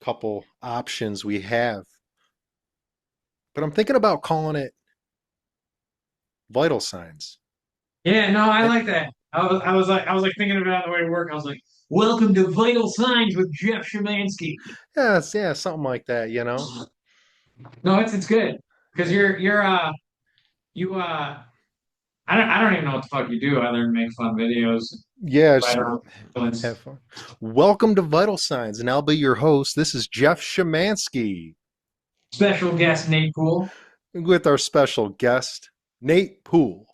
couple options we have, but I'm thinking about calling it vital signs. Yeah, no, I Eh, like that. I was like thinking about the way to work. I was like, "Welcome to Vital Signs with Jeff Szymanski." yeah, something like that, you know? No, it's good because you I don't even know what the fuck you do other than make fun videos, Yeah, write just our feelings. have fun. Welcome to Vital Signs, and I'll be your host. This is Jeff Szymanski Special guest Nate Poole. with our special guest, Nate Poole.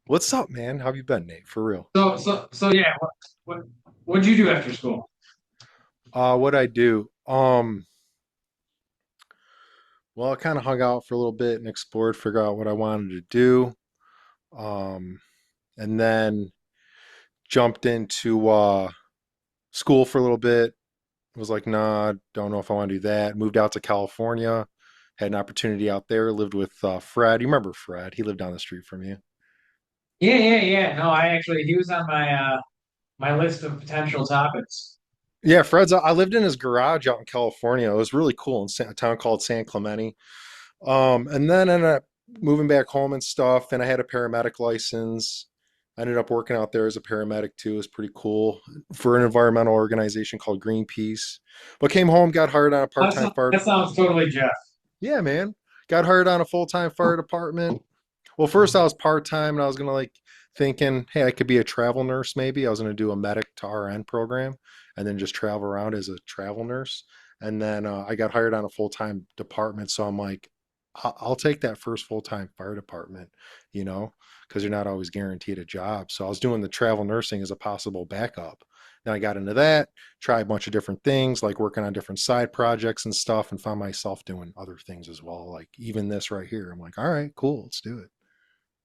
What's up, man? How have you been, Nate? For real. So yeah, what what'd you do after school? What I do? Well, I kind of hung out for a little bit and explored, figure out what I wanted to do. Um, and then jumped into school for a little bit. Was like, nah, don't know if I want to do that. Moved out to California, had an opportunity out there. Lived with Fred. You remember Fred? He lived down the street from you. Yeah. No, he was on my list of potential topics. Yeah, Fred's. I lived in his garage out in California. It was really cool in a town called San Clemente. And then ended up moving back home and stuff. And I had a paramedic license. I ended up working out there as a paramedic too. It was pretty cool for an environmental organization called Greenpeace. But came home, got hired on a part-time fire. That sounds totally Jeff. Yeah, man. Got hired on a full-time fire department. Well, first I was part-time and I was gonna like thinking, hey, I could be a travel nurse maybe. I was gonna do a medic to RN program and then just travel around as a travel nurse. And then I got hired on a full-time department. So I'm like, I'll take that first full-time fire department, you know, because you're not always guaranteed a job. So I was doing the travel nursing as a possible backup. Then I got into that, tried a bunch of different things, like working on different side projects and stuff, and found myself doing other things as well. Like even this right here, I'm like, all right, cool, let's do it.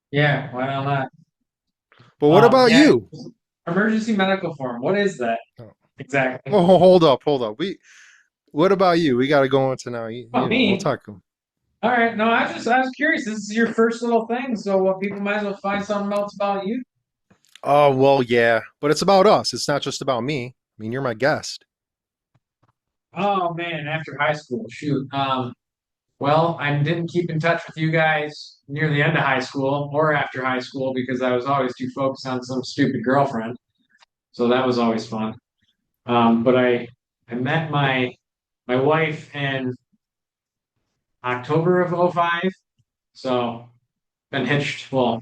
Yeah, why not? But what about Yeah, you? emergency medical form. What is that Oh, exactly? oh, hold up, hold up. What about you? We got to go into now. Oh, We'll me. talk. All right. No, I was curious. This is your first little thing, so people might as well find something else about you. Oh, well, yeah, but it's about us. It's not just about me. I mean, you're my guest. Oh man, after high school, shoot. Well, I didn't keep in touch with you guys near the end of high school or after high school because I was always too focused on some stupid girlfriend. So that was always fun. But I met my wife in October of '05. So been hitched, well,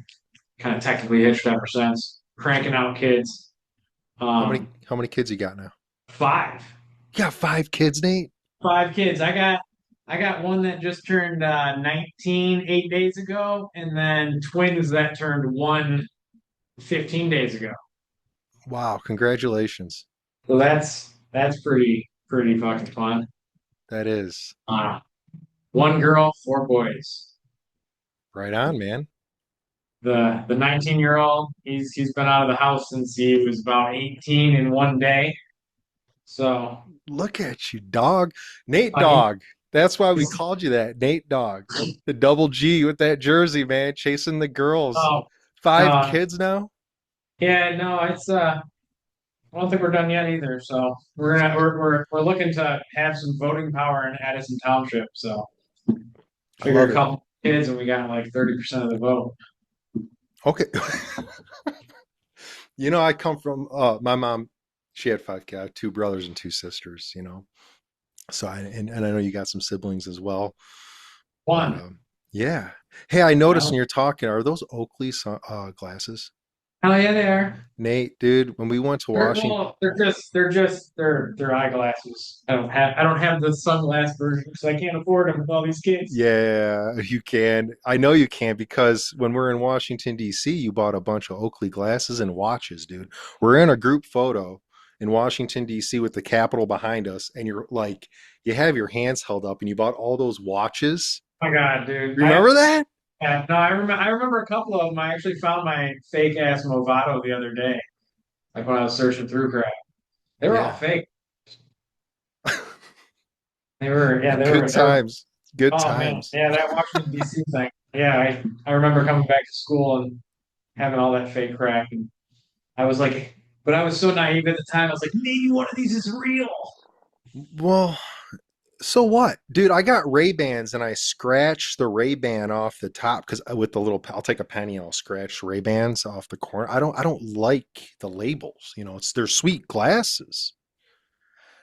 kind of technically hitched ever since, cranking out kids. How many kids you got now? Five, You got 5 kids, Nate? five kids. I got one that just turned 19 8 days ago, and then twins that turned one 15 days ago. Wow, congratulations. So that's pretty fucking fun. That is Uh, One girl, four boys. right on, man. The 19-year-old, he's been out of the house since he was about 18 in one day. So Look at you, dog. Nate uh, he, Dogg. That's why we he's called you that, Nate Dogg. The double G with that jersey, man, chasing the girls. oh 5 no, kids now? yeah, no, it's I don't think we're done yet either. So we're looking to have some voting power in Addison Township. So I figure love a it. couple kids and we got like 30% of the vote. Okay. I come from my mom, she had 5 kids, I have 2 brothers and 2 sisters, So and I know you got some siblings as well. But One. yeah. Hey, I noticed when No. you're talking, are those Oakley glasses? Hell yeah, they are. Nate, dude, when we went to Washington, They're eyeglasses. I don't have the sunglass version because I can't afford them with all these kids. yeah, you can. I know you can because when we're in Washington, D.C., you bought a bunch of Oakley glasses and watches, dude. We're in a group photo in Washington, D.C. with the Capitol behind us, and you're like, you have your hands held up and you bought all those watches. Oh my God, dude. Remember that? No, I remember a couple of them. I actually found my fake ass Movado the other day, like when I was searching through crap. They were all Yeah. fake. They were. Good times. Good Oh man, times. yeah, that Washington D.C. thing. Yeah, I remember coming back to school and having all that fake crap, and I was like, but I was so naive at the time. I was like, maybe one of these is real. Well, so what, dude? I got Ray Bans and I scratched the Ray Ban off the top because with the little, I'll take a penny and I'll scratch Ray Bans off the corner. I don't like the labels. You know, it's they're sweet glasses.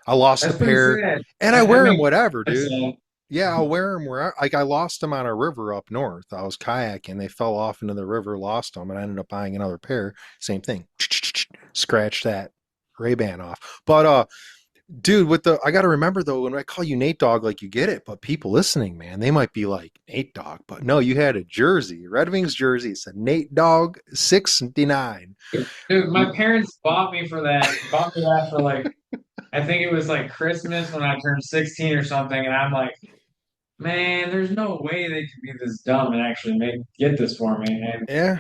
I lost a That's pretty pair, sad. and I That wear them makes whatever, sense. dude. Yeah, I'll wear them where like I lost them on a river up north. I was kayaking, they fell off into the river, lost them, and I ended up buying another pair. Same thing, scratch that Ray Ban off. But dude, with the I got to remember though when I call you Nate Dogg, like you get it, but people listening, man, they might be like Nate Dogg, but no, you had a jersey, Red Wings jersey. It said Nate Dogg 69. Dude, my parents bought me that for like, I think it was like Christmas when I turned 16 or something. And I'm like, man, there's no way they could be this dumb and actually get this for me. And Yeah,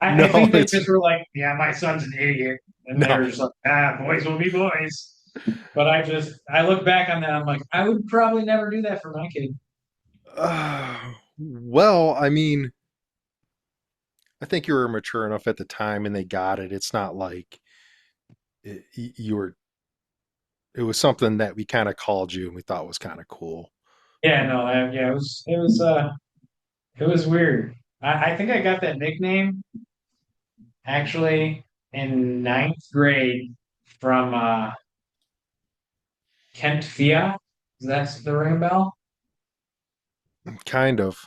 I no, think they it's just were like, yeah, my son's an idiot. And they no. were just like, boys will be boys. But I look back on that, I'm like, I would probably never do that for my kid. Well, I mean, I think you were mature enough at the time and they got it. It's not like you were, it was something that we kind of called you and we thought was kind of cool. Yeah, no, yeah, it was weird. I think I got that nickname actually in ninth grade from Kent Fia. That's the ring a bell. Kind of.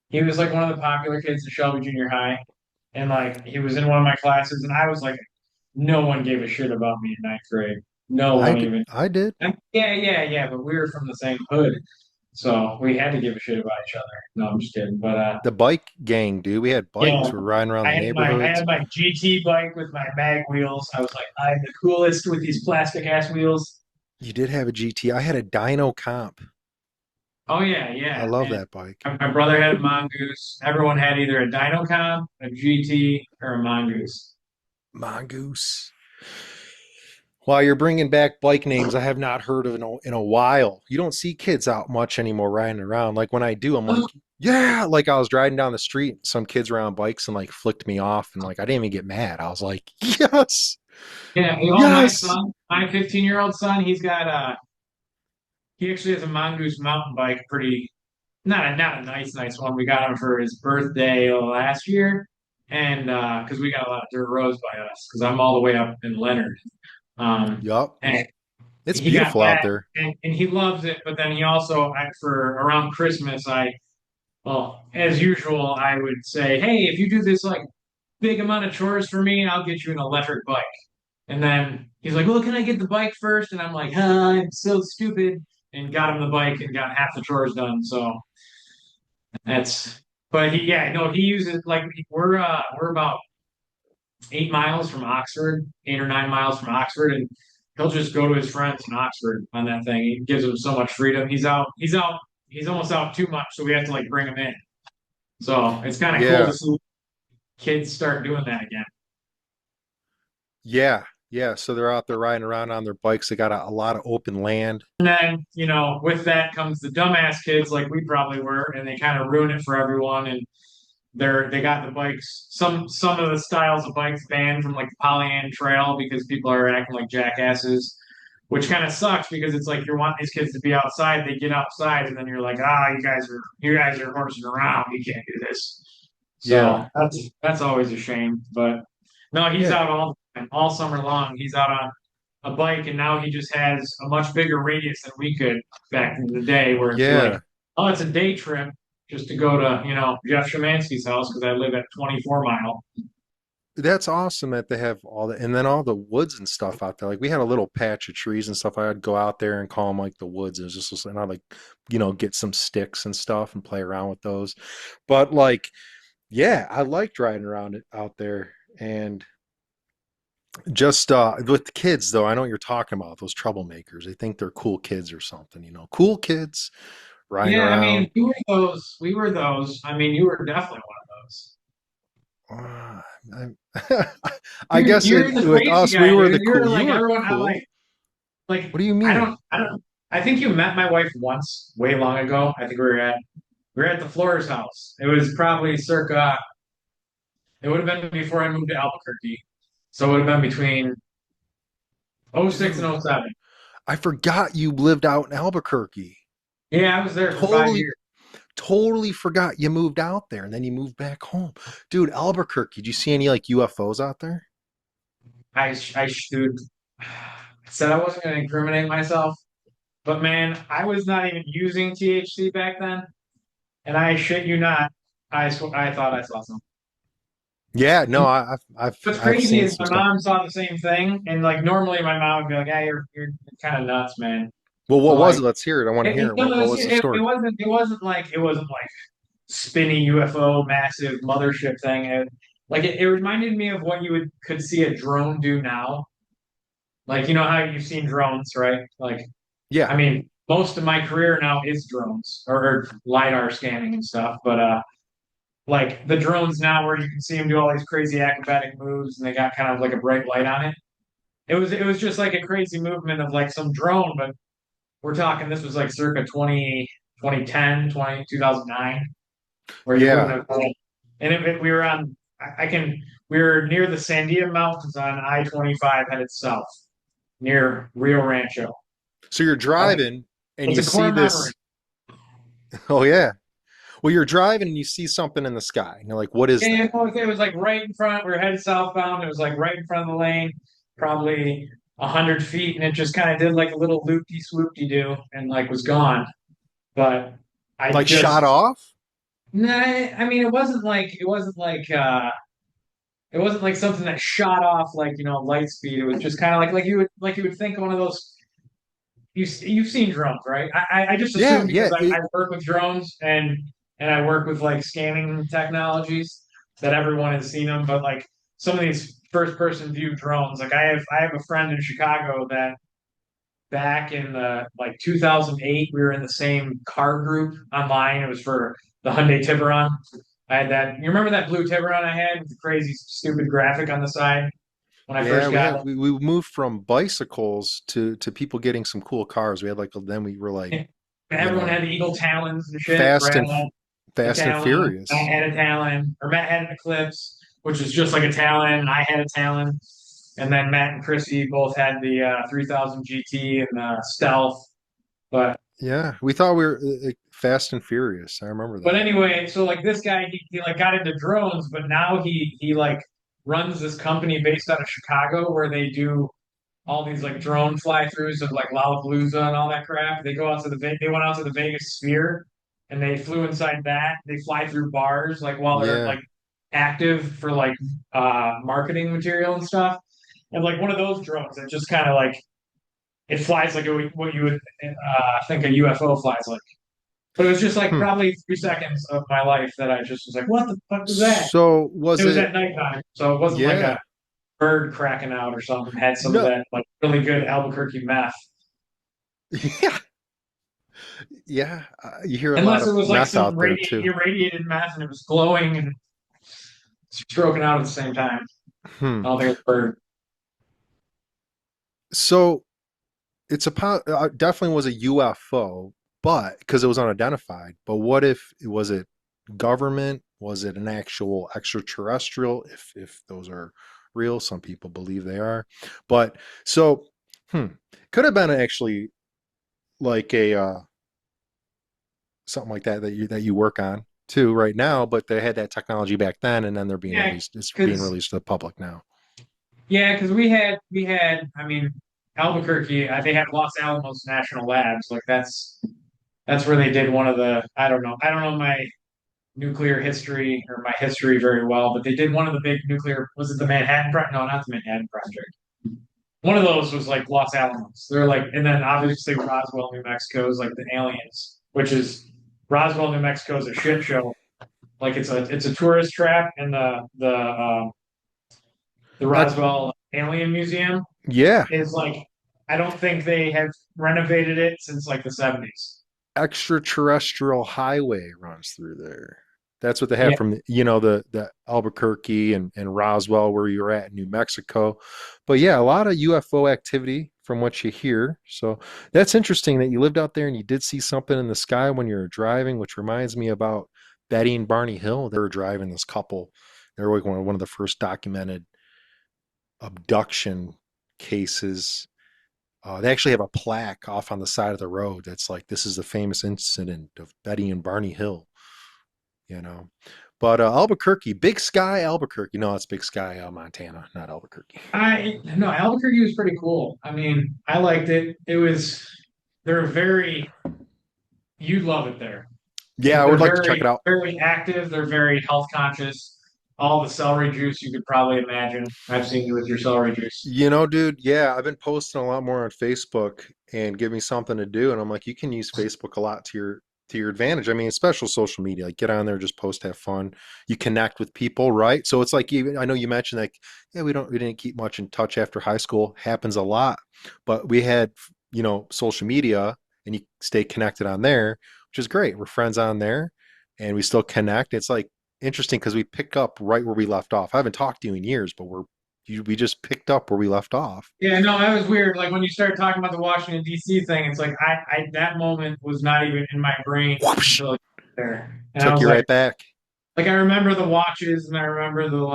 He was like one of the popular kids at Shelby Junior High, and like he was in one of my classes, and I was like, no one gave a shit about me in ninth grade. No one even. I did. Yeah, yeah, yeah. But we were from the same hood, so we had to give a shit about each other. No, I'm just kidding. But The bike gang, dude. We had yeah, bikes. We're riding around the I neighborhoods. had my GT bike with my mag wheels. I was like, I'm the coolest with these plastic ass wheels. You did have a GT. I had a Dyno Comp. Oh yeah, I yeah. love And that bike. my brother had a mongoose. Everyone had either a dyno comp, a GT, or a mongoose. Mongoose. While you're bringing back bike names I have not heard of in a while. You don't see kids out much anymore riding around. Like when I do, I'm like, yeah. Like I was driving down the street, some kids were on bikes and like flicked me off, and like I didn't even get mad. I was like, yes, Yeah, oh, my yes. son, my 15-year-old son, he actually has a mongoose mountain bike, pretty not a nice one. We got him for his birthday last year, and because we got a lot of dirt roads by us, because I'm all the way up in Leonard. Yup. And It's he got beautiful out that, there. and he loves it. But then he also, for around Christmas, well, as usual, I would say, hey, if you do this like big amount of chores for me, I'll get you an electric bike. And then he's like, well, can I get the bike first? And I'm like, I'm so stupid. And got him the bike and got half the chores done. So that's, but yeah, no, he uses like we're about 8 miles from Oxford, 8 or 9 miles from Oxford, and he'll just go to his friends in Oxford on that thing. It gives him so much freedom. He's almost out too much, so we have to like bring him in. So it's kind of cool to Yeah. see kids start doing that again. Yeah. Yeah. So they're out there riding around on their bikes. They got a lot of open land. And then, with that comes the dumbass kids like we probably were, and they kind of ruin it for everyone. And they got the bikes, some of the styles of bikes banned from like the Pollyant Trail because people are acting like jackasses, which kind of sucks because it's like you're wanting these kids to be outside, they get outside, and then you're like, you guys are horsing around, you can't do this. Yeah. So that's always a shame. But no, he's Yeah. out all summer long. He's out on a bike, and now he just has a much bigger radius than we could back in the day, where it'd be like, Yeah. oh, it's a day trip just to go to Jeff Szymanski's house because I live at 24 Mile. That's awesome that they have all that, and then all the woods and stuff out there. Like we had a little patch of trees and stuff. I'd go out there and call them like the woods. It was just, and I'd like, get some sticks and stuff and play around with those. But like, yeah, I liked riding around it out there. And just with the kids though, I know what you're talking about, those troublemakers. They think they're cool kids or something, cool kids riding Yeah, I around. mean, we were those. We were those. I mean, you were definitely one of those. Uh, I, I guess You're the with crazy us, we guy, were dude. the You're cool. You like were everyone. I cool. like. What do you mean? I don't. I think you met my wife once, way long ago. I think we were at the Flores house. It was probably circa. It would have been before I moved to Albuquerque, so it would have been between You '06 and moved. '07. I forgot you lived out in Albuquerque. Yeah, I was there for five Totally, years. totally forgot you moved out there and then you moved back home. Dude, Albuquerque, did you see any like UFOs out there? I shoot. Said I wasn't going to incriminate myself, but man, I was not even using THC back then, and I shit you not, I thought I saw something. Yeah, no, And I've what's I've crazy seen is some my stuff. mom saw the same thing, and like normally my mom would be like, "Yeah, you're kind of nuts, man." Well, But what was like, it? Let's hear it. I want to hear it. no, What was the it story? wasn't like spinny UFO massive mothership thing. It reminded me of what you would could see a drone do now. Like you know how you've seen drones, right? Like Yeah, I mean, most of my career now is drones or lidar scanning and stuff. But like the drones now, where you can see them do all these crazy acrobatic moves, and they got kind of like a bright light on it. It was just like a crazy movement of like some drone, but we're talking this was like circa 2010, 2009, where you wouldn't yeah. have. And we were on, I can, we were near the Sandia Mountains on I-25 headed south near Rio Rancho. So you're Okay. driving and It's you a see core memory. this. Oh yeah. Well, you're driving and you see something in the sky. And you're like, what is And that? it was like right in front. We were headed southbound. It was like right in front of the lane, probably 100 feet, and it just kind of did like a little loopy swoopy do, and like was gone. But I Like shot just, off? nah, I mean, it wasn't like something that shot off like light speed. It was just kind of like you would think one of those. You've seen drones, right? I just Yeah, assume yeah. because I work with drones and I work with like scanning technologies that everyone has seen them. But like some of these first person view drones, like I have a friend in Chicago that back in like 2008 we were in the same car group online. It was for the Hyundai Tiburon. I had that. You remember that blue Tiburon I had with the crazy stupid graphic on the side when I Yeah, first we got had we moved from bicycles to people getting some cool cars. We had like then we were like, it? you Everyone know, had the Eagle Talons and shit. fast Brad and had a fast and Talon. Matt furious. had a Talon, or Matt had an Eclipse, which was just like a Talon, and I had a Talon. And then Matt and Chrissy both had the 3000 GT and Stealth. But Yeah, we thought we were fast and furious. I remember but that. anyway, so like this guy, he like got into drones, but now he like runs this company based out of Chicago where they do all these like drone fly throughs of like Lollapalooza and all that crap. They went out to the Vegas Sphere and they flew inside that. They fly through bars like while they're Yeah, like active for like marketing material and stuff. And like one of those drones that just kind of like it flies like what you would think a UFO flies like. But it was just like hmm. probably 3 seconds of my life that I just was like, "What the fuck was that?" So It was was it? at nighttime, so it wasn't like Yeah. a bird cracking out or something. It had some of No. that like really good Albuquerque meth. Yeah. Yeah. You hear a lot Unless of it was like meth some out there too. irradiated meth and it was glowing and stroking out at the same time. Hmm. I don't think it was bird. So definitely was a UFO, but because it was unidentified. But what if it was it government? Was it an actual extraterrestrial? If those are real, some people believe they are. But so, hmm, could have been actually like a something like that you work on too right now. But they had that technology back then, and then they're being Yeah, released. It's being because released to the public now. because we had. I mean, Albuquerque. They had Los Alamos National Labs. Like that's where they did one of the. I don't know my nuclear history or my history very well, but they did one of the big nuclear. Was it the Manhattan Project? No, not the Manhattan Project. One of those was like Los Alamos. They're like, and then obviously Roswell, New Mexico is like the aliens, which is Roswell, New Mexico is a shit show. Like it's a tourist trap, and the Ex- Roswell Alien Museum yeah, is like I don't think they have renovated it since like the 70s. extraterrestrial highway runs through there. That's what they have Yeah, from the Albuquerque and Roswell where you're at in New Mexico. But yeah, a lot of UFO activity from what you hear. So that's interesting that you lived out there and you did see something in the sky when you were driving, which reminds me about Betty and Barney Hill. They were driving this couple. They were like one of the first documented abduction cases They actually have a plaque off on the side of the road that's like, this is the famous incident of Betty and Barney Hill, you know. But Albuquerque, Big Sky, Albuquerque. No, it's Big Sky, Montana, not Albuquerque. I no, Albuquerque was pretty cool. I mean, I liked it. They're very you'd love it there. Yeah, I They're would like to check it very, out. very active. They're very health conscious. All the celery juice you could probably imagine. I've seen you with your celery juice. Dude, yeah, I've been posting a lot more on Facebook and give me something to do. And I'm like, you can use Facebook a lot to your advantage. I mean, it's special social media. Like get on there, just post, have fun. You connect with people, right? So it's like even I know you mentioned like, yeah, we didn't keep much in touch after high school. Happens a lot. But we had, social media and you stay connected on there, which is great. We're friends on there and we still connect. It's like interesting because we pick up right where we left off. I haven't talked to you in years, but we just picked up where we left off. Yeah, no, that was weird. Like when you started talking about the Washington D.C. thing, it's like I that moment was not even in my brain Whoosh, until there, and I took was you right back. like I remember the watches, and I remember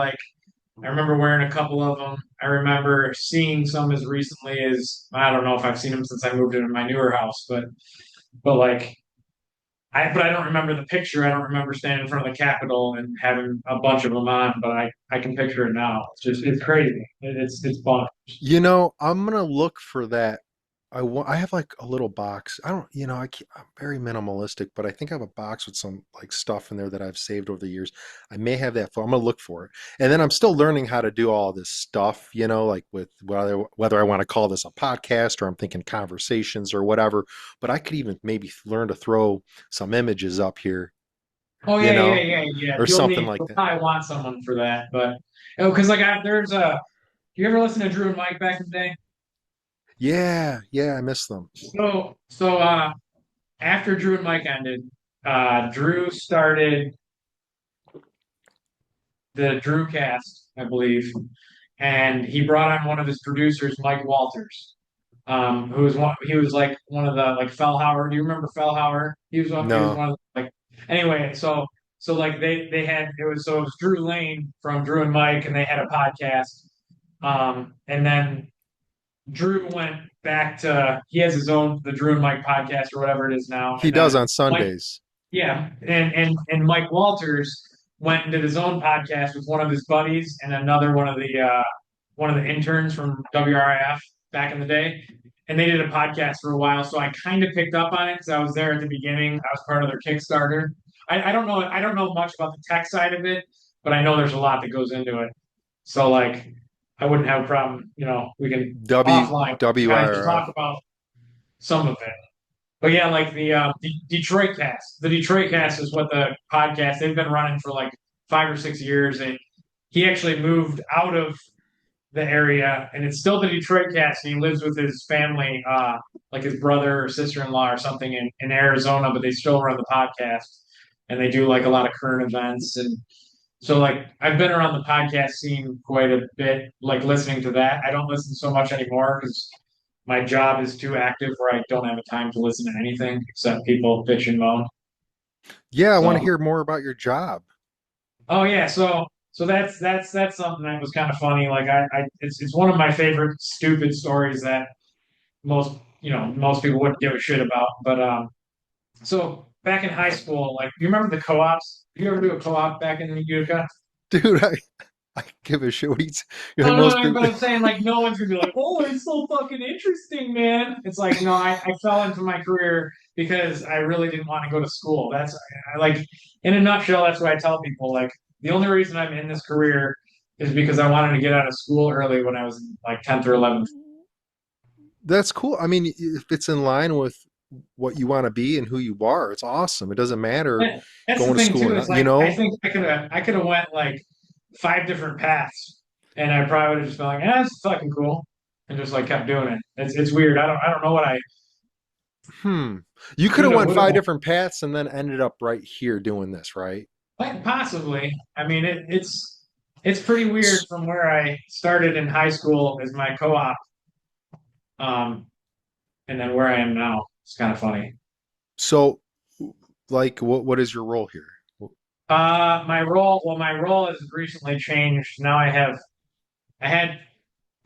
I remember wearing a couple of them. I remember seeing some as recently as I don't know if I've seen them since I moved into my newer house, but like but I don't remember the picture. I don't remember standing in front of the Capitol and having a bunch of them on, but I can picture it now. It's crazy. It's fun. I'm gonna look for that. I have like a little box. I don't, I'm very minimalistic, but I think I have a box with some like stuff in there that I've saved over the years. I may have that. I'm gonna look for it, and then I'm still learning how to do all this stuff. Like with whether I want to call this a podcast or I'm thinking conversations or whatever. But I could even maybe learn to throw some images up here, Oh you know, yeah. or something like You'll that. probably want someone for that, but because there's a. You ever listen to Drew and Mike back in the day? Yeah, yeah, I miss them. So after Drew and Mike ended, Drew started the Drew cast, I believe, and he brought on one of his producers, Mike Walters, who was one. He was like one of the like Fellhauer. Do you remember Fellhauer? He was No, one of the, like anyway. So like they had it was Drew Lane from Drew and Mike, and they had a podcast. And then Drew went back to he has his own the Drew and Mike podcast or whatever it is now, he and does then on Mike Sundays. yeah, and Mike Walters went and did his own podcast with one of his buddies and another one of the interns from WRIF back in the day, and they did a podcast for a while. So I kind of picked up on it because I was there at the beginning. I was part of their Kickstarter. I don't know much about the tech side of it, but I know there's a lot that goes into it. So like I wouldn't have a problem. We can offline kind of just WWIRF. talk about some of it. But yeah, like the Detroit cast. The Detroit cast is what the podcast they've been running for like 5 or 6 years, and he actually moved out of the area, and it's still the Detroit cast. And he lives with his family, like his brother or sister-in-law or something in Arizona, but they still run the podcast, and they do like a lot of current events. And so like I've been around the podcast scene quite a bit, like listening to that. I don't listen so much anymore because my job is too active where I don't have a time to listen to anything except people bitch and moan. Yeah, I want to So, hear more about your job. oh yeah, so that's something that was kind of funny. Like it's one of my favorite stupid stories that most people wouldn't give a shit about. But so back in high school, like you remember the co-ops? Did you ever do a co-op back in Utica? Dude, I give a shit what No, no, most no, people. but I'm saying like no one's gonna be like, oh, it's so fucking interesting, man. It's like no, I fell into my career because I really didn't want to go to school. Like in a nutshell, that's what I tell people. Like the only reason I'm in this career is because I wanted to get out of school early when I was in like 10th or 11th. That's cool. I mean, if it's in line with what you want to be and who you are, it's awesome. It doesn't matter That's the going to thing school or too, is not, you like I know? think I could have went like 5 different paths and I probably would have just been like, it's fucking cool and just like kept doing it. It's weird. I don't know what I Hmm. You could should have have went would have five different paths and then ended up right here doing this, right? like possibly. I mean it's pretty weird S- from where I started in high school as my co-op, um, and then where I am now. It's kind of funny. So, like, what is your role here? My role has recently changed. Now I had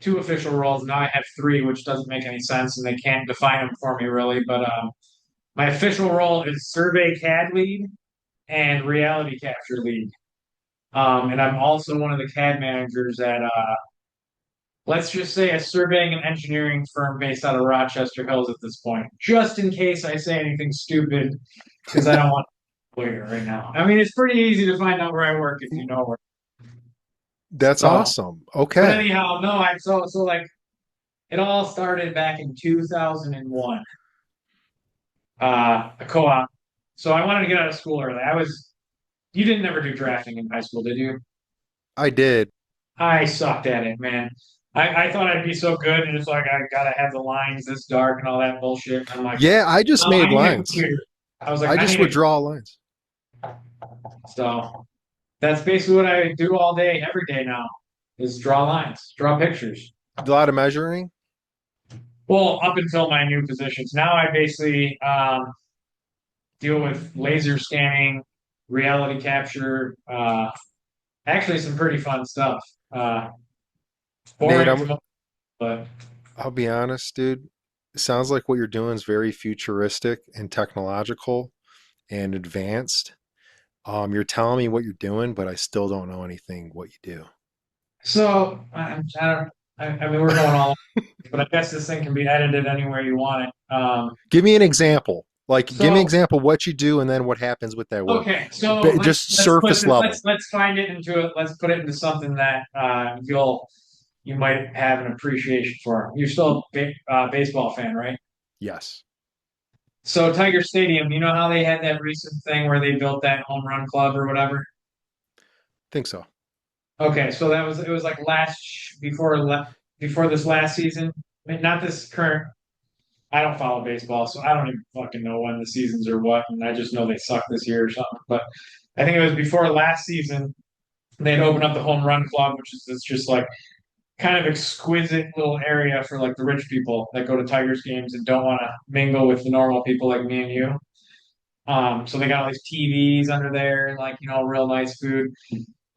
two official roles. Now I have three, which doesn't make any sense, and they can't define them for me really. But my official role is survey CAD lead and reality capture lead. And I'm also one of the CAD managers at let's just say a surveying and engineering firm based out of Rochester Hills at this point, just in case I say anything stupid, because I don't want to lawyer right now. I mean, it's pretty easy to find out where I work if you know where. That's So, awesome. but Okay. anyhow, no, I so like it all started back in 2001, a co-op. So I wanted to get out of school early. You didn't ever do drafting in high school, did you? I did. I sucked at it, man. I thought I'd be so good, and it's like I gotta have the lines this dark and all that bullshit. And I'm like, Yeah, I just no, I made need a lines. computer. I was like, I I just need would a draw lines. so that's basically what I do all day, every day now, is draw lines, draw pictures. A lot of measuring. Well, up until my new positions, now I basically deal with laser scanning, reality capture, actually some pretty fun stuff. Uh, Nate, boring to most, but I'll be honest, dude. It sounds like what you're doing is very futuristic and technological and advanced. You're telling me what you're doing, but I still don't know anything what you do. so I don't. I mean, we're going all, but I guess this thing can be edited anywhere you want it. Give me an example. Like, give me an So example of what you do and then what happens with that work. okay, so Just let's put surface this, level. let's find it into it. Let's put it into something that you might have an appreciation for. You're still a baseball fan, right? Yes, So Tiger Stadium, you know how they had that recent thing where they built that home run club or whatever? think so. Okay, so that was it was like before this last season. I mean, not this current. I don't follow baseball, so I don't even fucking know when the seasons are what, and I just know they suck this year or something. But I think it was before last season. They'd open up the home run club, which is this just like kind of exquisite little area for like the rich people that go to Tigers games and don't want to mingle with the normal people like me and you. So they got all these TVs under there and like real nice food.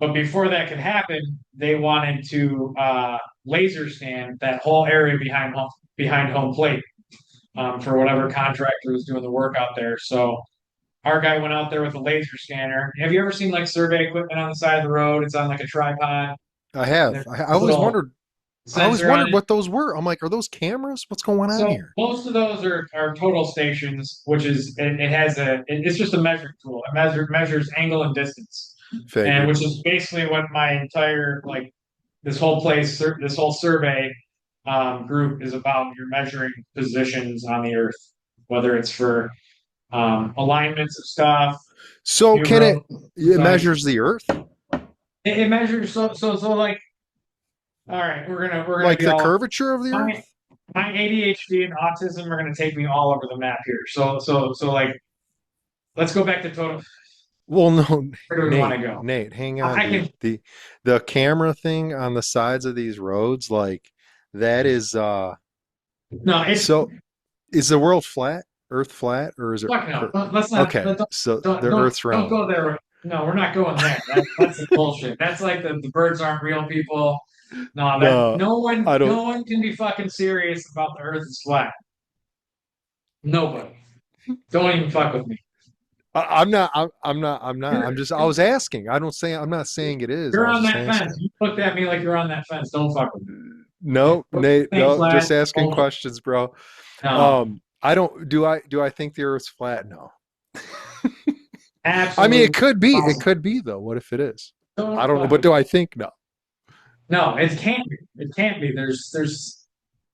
But before that could happen, they wanted to laser scan that whole area behind home plate for whatever contractor was doing the work out there. So our guy went out there with a laser scanner. Have you ever seen like survey equipment on the side of the road? It's on like a tripod. I And have. there's I a always little wondered. I always sensor on wondered it. what those were. I'm like, are those cameras? What's going on So here? most of those are total stations, which is it has it's just a measuring tool. It measures angle and distance, and Figured. which is basically what my entire like this whole survey group is about. You're measuring positions on the Earth, whether it's for alignments of stuff, So new can it? roads, It sites. measures the Earth, It measures so like all right, we're gonna like be the all curvature of the my Earth. my ADHD and autism are gonna take me all over the map here. So like let's go back to total. Well, no, Where do we want Nate, to go? Nate, hang on, I dude. can The camera thing on the sides of these roads, like that is no, it's so is the world flat? Earth flat or is it fuck no. Let's not okay, so the don't Earth's don't round. go there. No, we're not going there. That's the bullshit. That's like the birds aren't real people. No, that No, I don't no one can be fucking serious about the Earth is flat. Nobody. Don't even fuck with me. I'm not I'm not I'm You're just I was asking. I don't say I'm not saying it is. I you're was on just that fence. asking. You looked at me like you're on that fence. Don't fuck with me. No, Nate, Thanks, no, lad. just asking Bullshit. questions, bro. No, I don't do I think the Earth's flat? No. I mean, it absolutely could be. It awesome. could be though. What if it is? I Don't don't know. fuck But with do me. I think no? No, it can't be. It can't be.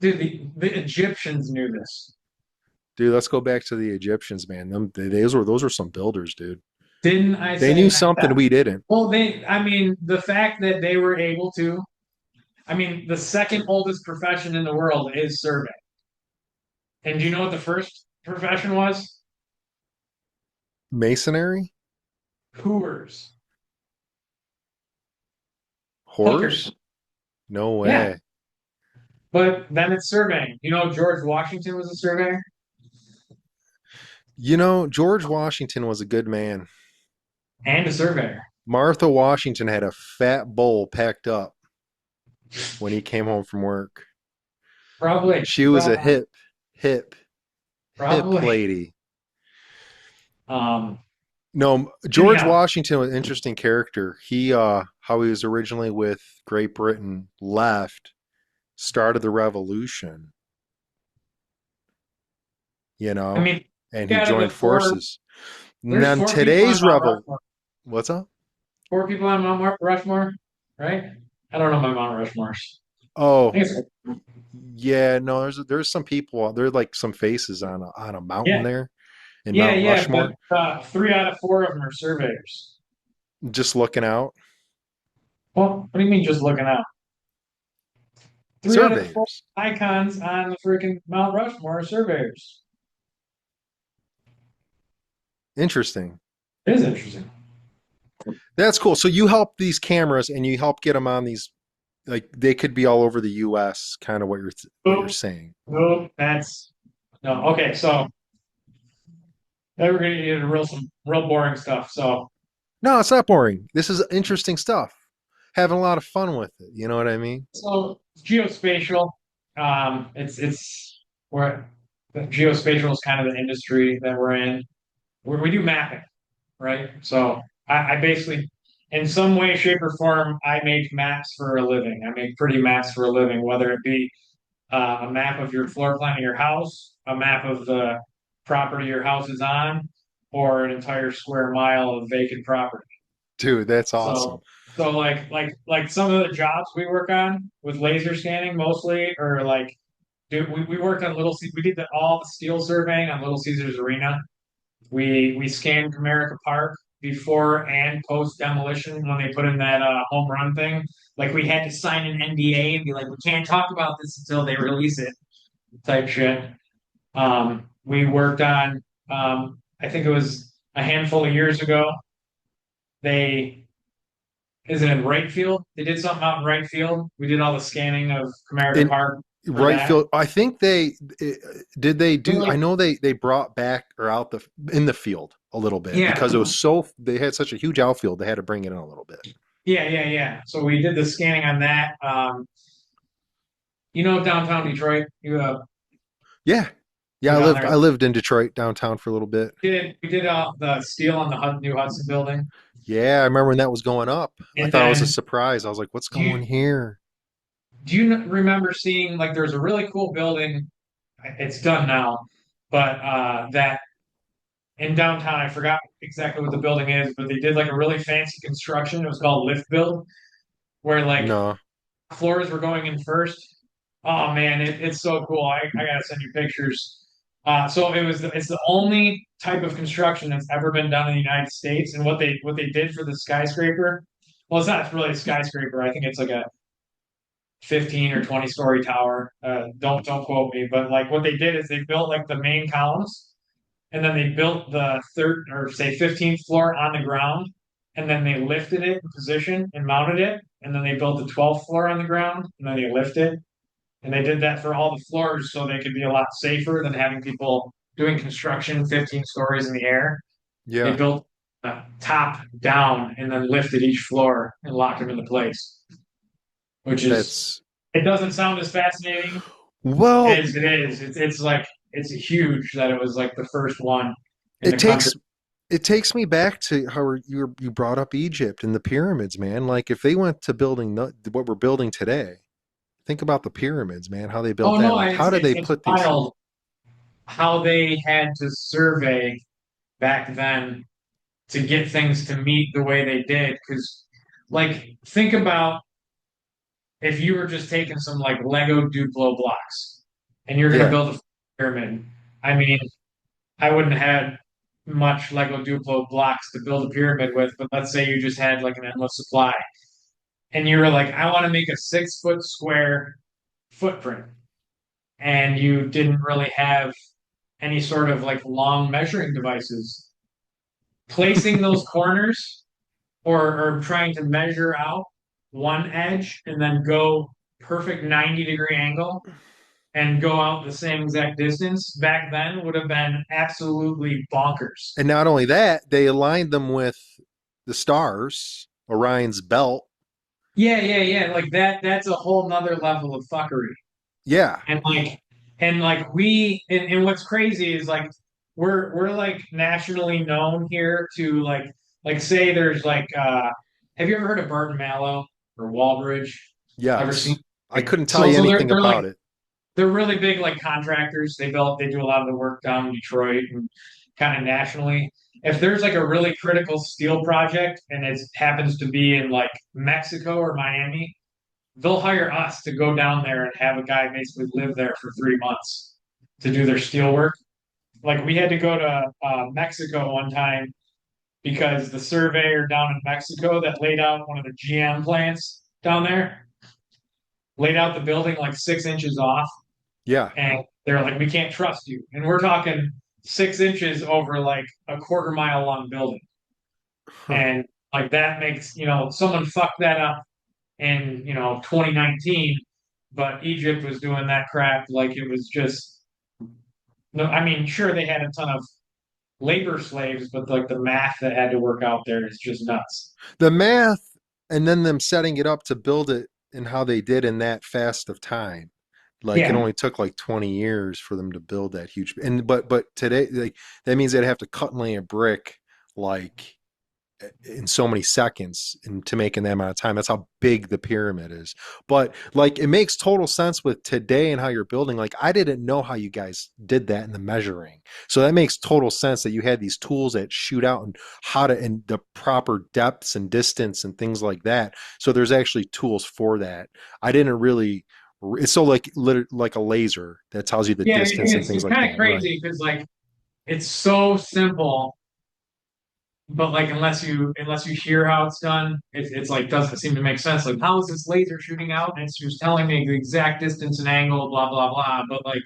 Dude, the Egyptians knew this. Dude, let's go back to the Egyptians, man. Those were some builders, dude. Didn't I They say knew that? something we didn't. Well, I mean, the fact that they were able to, I mean, the second oldest profession in the world is survey. And do you know what the first profession was? Masonry, Hooers, horrors? hookers. No Yeah. way. But then it's surveying. You know, George Washington was a surveyor You know, George Washington was a good man. and a surveyor. Martha Washington had a fat bowl packed up. when he came home from work. Probably, She was a probably, hip, hip probably. lady. Um, No, George anyhow, Washington was an interesting character. How he was originally with Great Britain, left, started the revolution, you I know, mean, and he out of the joined four, forces. And there's then four people on today's Mount revel, Rushmore. what's up? Four people on Mount Rushmore, right? I don't know my Mount Rushmores. I Oh, think it's yeah, no, there's some people. There are like some faces on a mountain yeah, there in yeah, Mount yeah. But Rushmore, three out of four of them are surveyors. just looking out. Well, what do you mean just looking out? Three out of the four Surveyors. icons on the freaking Mount Rushmore are surveyors. Interesting. It is interesting. That's cool. So you help these cameras and you help get them on these, like they could be all over the U.S. Kind of what you're Nope, saying. nope, that's no. Okay, so then we're gonna get into some real boring stuff. No, it's not boring. This is interesting stuff. Having a lot of fun with it. You know what I mean? Geospatial. It's where geospatial is kind of the industry that we're in. We do mapping, right? So I basically, in some way, shape, or form, I make maps for a living. I make pretty maps for a living, whether it be a map of your floor plan of your house, a map of the property your house is on, or an entire square mile of vacant property. Dude, that's awesome. So like some of the jobs we work on with laser scanning mostly, or like we worked on we did all the steel surveying on Little Caesars Arena. We scanned Comerica Park before and post demolition when they put in that home run thing. Like we had to sign an NDA and be like, we can't talk about this until they release it, type shit. We worked on, I think it was a handful of years ago. They is it in right field? They did something out in right field. We did all the scanning of Comerica In Park for right that. field, I think did they do. I Really? know they brought back or out the in the field a little bit Yeah, because it was so they had such a huge outfield. They had to bring it in a little bit. yeah. So we did the scanning on that. Downtown Detroit. You Yeah, yeah. go down there. I lived in Detroit downtown for a little bit. We did the steel on the new Hudson building, Yeah, I remember when that was going up. I and thought it was a then surprise. I was like, "What's do you going here?" remember seeing like there's a really cool building? It's done now, but that in downtown, I forgot exactly what the building is, but they did like a really fancy construction. It was called Lift Build, where like No, floors were going in first. Oh man, it's so cool. I gotta send you pictures. So it's the only type of construction that's ever been done in the United States. And what they did for the skyscraper, well, it's not really a skyscraper. I think it's like a 15 or 20 story tower. Don't quote me, but like what they did is they built like the main columns, and then they built the third or say 15th floor on the ground, and then they lifted it in position and mounted it, and then they built the 12th floor on the ground, and then they lifted, and they did that for all the floors so they could be a lot safer than having people doing construction 15 stories in the air. They yeah, built top down and then lifted each floor and locked them into place, which is that's it doesn't sound as fascinating well. as it is. It's like it's huge that it was like the first one in It the country. takes it takes me back to how you brought up Egypt and the pyramids, man. Like if they went to building what we're building today, think about the pyramids, man. How they built Oh that. no, Like how did they it's put these? wild how they had to survey back then to get things to meet the way they did. Because, like, think about if you were just taking some like Lego Duplo blocks and you're going to Yeah, build a pyramid. I mean, I wouldn't have had much Lego Duplo blocks to build a pyramid with, but let's say you just had like an endless supply and you were like, I want to make a 6 foot square footprint, and you didn't really have any sort of like long measuring devices. Placing those corners or trying to measure out one edge and then go perfect 90-degree angle and go out the same exact distance back then would have been absolutely bonkers. and not only that, they aligned them with the stars, Orion's belt, Yeah. Like that's a whole nother level of fuckery. Yeah. And like and what's crazy is like we're like nationally known here to like say there's like have you ever heard of Burton Mallow or Walbridge? Ever seen? Yes. I Like, couldn't tell so you so they're anything they're like about it. they're really big like contractors. They do a lot of the work down in Detroit and kind of nationally. If there's like a really critical steel project and it happens to be in like Mexico or Miami, they'll hire us to go down there and have a guy basically live there for 3 months to do their steel work. Like we had to go to Mexico one time because the surveyor down in Mexico that laid out one of the GM plants down there laid out the building like 6 inches off, Yeah. and they're like, "We can't trust you." And we're talking 6 inches over like a quarter mile long building, Huh. and like that makes someone fucked that up in 2019, but Egypt was doing that crap like it was just no. I mean, sure they had a ton of labor slaves, but like the math that had to work out there is just nuts. The math and then them setting it up to build it and how they did in that fast of time. Like it Yeah, only took like 20 years for them to build that huge and but today like that means they'd have to cut and lay a brick like in so many seconds and to make in that amount of time. That's how big the pyramid is. But like it makes total sense with today and how you're building. Like I didn't know how you guys did that in the measuring. So that makes total sense that you had these tools that shoot out and how to and the proper depths and distance and things like that. So there's actually tools for that. I didn't really it's so like a laser that tells you the yeah, distance and things it's like kind of that. Right. crazy because like it's so simple, but like unless you hear how it's done, it's like doesn't seem to make sense. Like how is this laser shooting out? And it's just telling me the exact distance and angle, blah blah blah. But like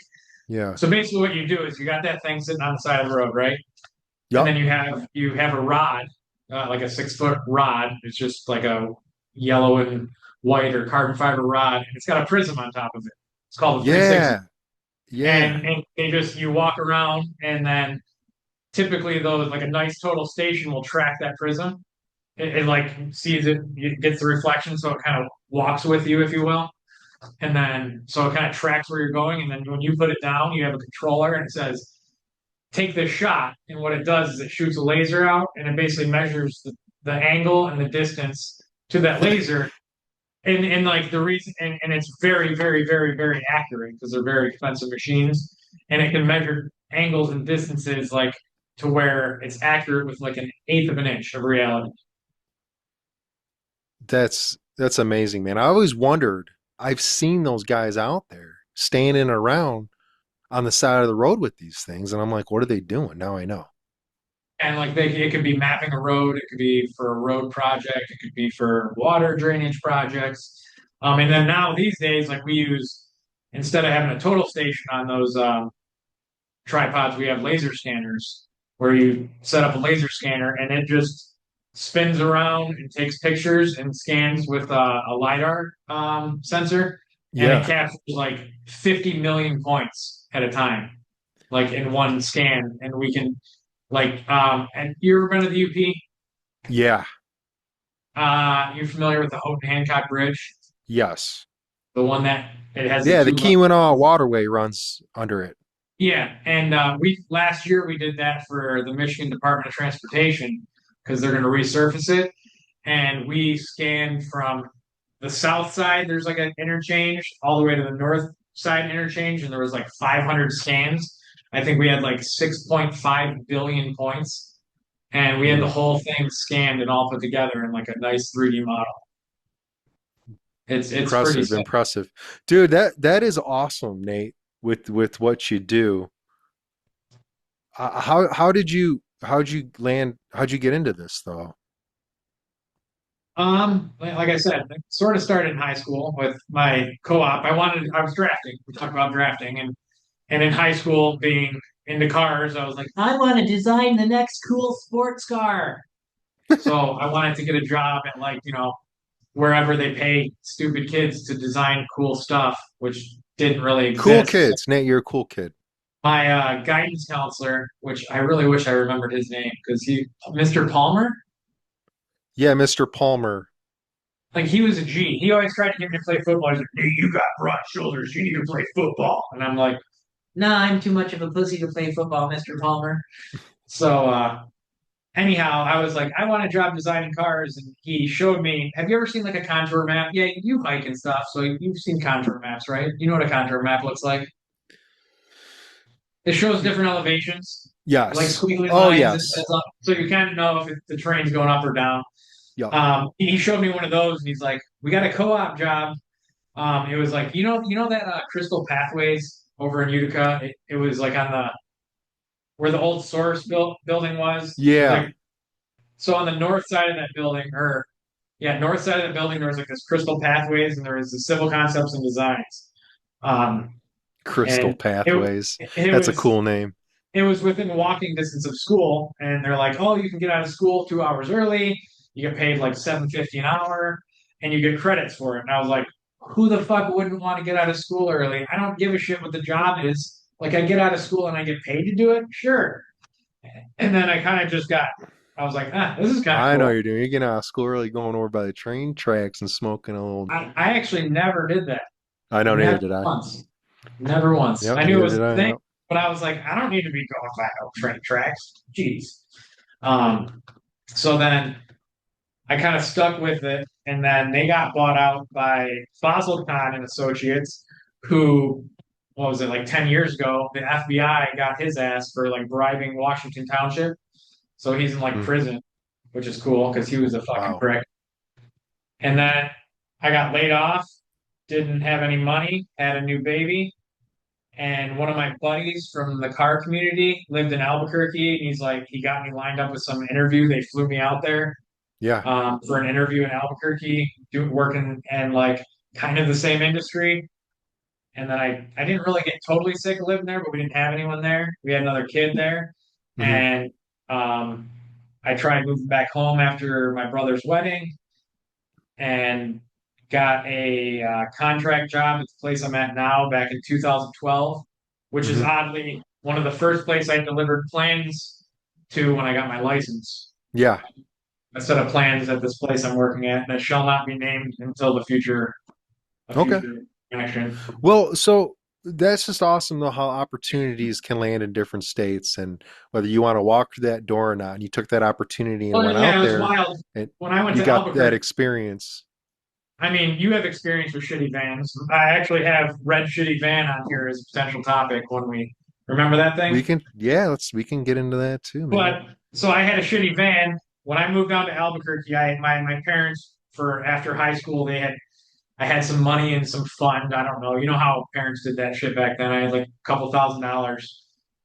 Yeah. so basically, what you do is you got that thing sitting on the side of the road, right? And Yup. then you have a rod, like a 6 foot rod. It's just like a yellow and white or carbon fiber rod, and it's got a prism on top of it. It's called a 360. Yeah. Yeah. And they just you walk around, and then typically those like a nice total station will track that prism. It like sees it, it gets the reflection, so it kind of walks with you, if you will. And then so it kind of tracks where you're going. And then when you put it down, you have a controller, and it says take this shot. And what it does is it shoots a laser out, and it basically measures the angle and the distance to that laser. And like the reason, and it's very, very, very, very accurate because they're very expensive machines, and it can measure angles and distances like to where it's accurate with like an eighth of an inch of reality. That's amazing, man. I always wondered. I've seen those guys out there standing around on the side of the road with these things, and I'm like, what are they doing? Now I know. And like it could be mapping a road, it could be for a road project, it could be for water drainage projects. And then now these days, like we use instead of having a total station on those tripods, we have laser scanners where you set up a laser scanner and it just spins around and takes pictures and scans with a lidar sensor, and it Yeah, captures like 50 million points at a time, like in one scan, and we can like, and you ever been to the UP? yeah, You're familiar with the Houghton Hancock Bridge, yes, the one that it has the yeah. The two levels. Keweenaw waterway runs under it. Yeah, and we last year we did that for the Michigan Department of Transportation because they're going to resurface it, and we scanned from the south side. There's like an interchange all the way to the north side interchange, and there was like 500 scans. I think we had like 6.5 billion points, and we had the Mm. whole thing scanned and all put together in like a nice 3D model. It's pretty Impressive, sick. impressive, dude. That is awesome, Nate. With what you do, how did you how'd you land? How'd you get into this though? Like I said, it sort of started in high school with my co-op. I was drafting. We talked about drafting, and in high school, being into cars, I was like, I want to design the next cool sports car. So I wanted to get a job at like wherever they pay stupid kids to design cool stuff, which didn't really Cool exist. So kids, Nate. You're a cool kid. my guidance counselor, which I really wish I remembered his name, because Mr. Palmer. Yeah, Mr. Palmer. like he was a G. He always tried to get me to play football. He's like, "Hey, you got broad shoulders. You need to play football." And I'm like, "Nah, I'm too much of a pussy to play football, Mr. Palmer." So anyhow, I was like, I want to job designing cars, and he showed me. Have you ever seen like a contour map? Yeah, you hike and stuff, so you've seen contour maps, right? You know what a contour map looks like. It shows different elevations, like Yes. squiggly Oh, lines, yes. so you kind of know if the train's going up or down. Yep. He showed me one of those, and he's like, "We got a co-op job." It was like you know that Crystal Pathways over in Utica. It was like on the where the old Source building was. It was Yeah. like so on the north side of that building, or yeah, north side of the building, there was like this Crystal Pathways, and there was the Civil Concepts and Designs. Um, Crystal and it Pathways. it That's a was cool name. it was within walking distance of school, and they're like, "Oh, you can get out of school 2 hours early. You get paid like $7.50 an hour, and you get credits for it." And I was like, "Who the fuck wouldn't want to get out of school early? I don't give a shit what the job is. Like, I get out of school and I get paid to do it, sure." And then I kind of just got, I was like, this is kind of I know cool. you're doing. You're getting out of school early, going over by the train tracks and smoking a little. I actually never did that. I know, neither Never did I. once. Never once. Yep, I knew it neither was did a I. thing, Yep. but I was like, I don't need to be going by no train tracks. Jeez. Um, so then I kind of stuck with it, and then they got bought out by Fossilcon and Associates, who, what was it, like 10 years ago, the FBI got his ass for like bribing Washington Township. So he's in like Hmm. prison, which is cool because he was a fucking Wow. prick. And then I got laid off, didn't have any money, had a new baby, and one of my buddies from the car community lived in Albuquerque, and he's like, he got me lined up with some interview. They flew me out there Yeah. for an interview in Albuquerque, working in like kind of the same industry. And then I didn't really get totally sick of living there, but we didn't have anyone there. We had another kid there, Hmm. and um, I tried moving back home after my brother's wedding, and got a contract job at the place I'm at now back in 2012, which is Hmm. oddly one of the first place I delivered plans to when I got my license. Yeah. A set of plans at this place I'm working at that shall not be named until a Okay. future action. Well, so that's just awesome though how opportunities can land in different states and whether you want to walk through that door or not. And you took that opportunity and Well, went yeah, out it was there wild. and When I went you to got that Albuquerque, experience. I mean, you have experience with shitty vans. I actually have red shitty van on here as a potential topic when we remember that We thing. can, yeah, we can get into that too, man. But so I had a shitty van. When I moved down to Albuquerque, my parents for after high school I had some money in some fund. I don't know. You know how parents did that shit back then. I had like a couple $1,000s.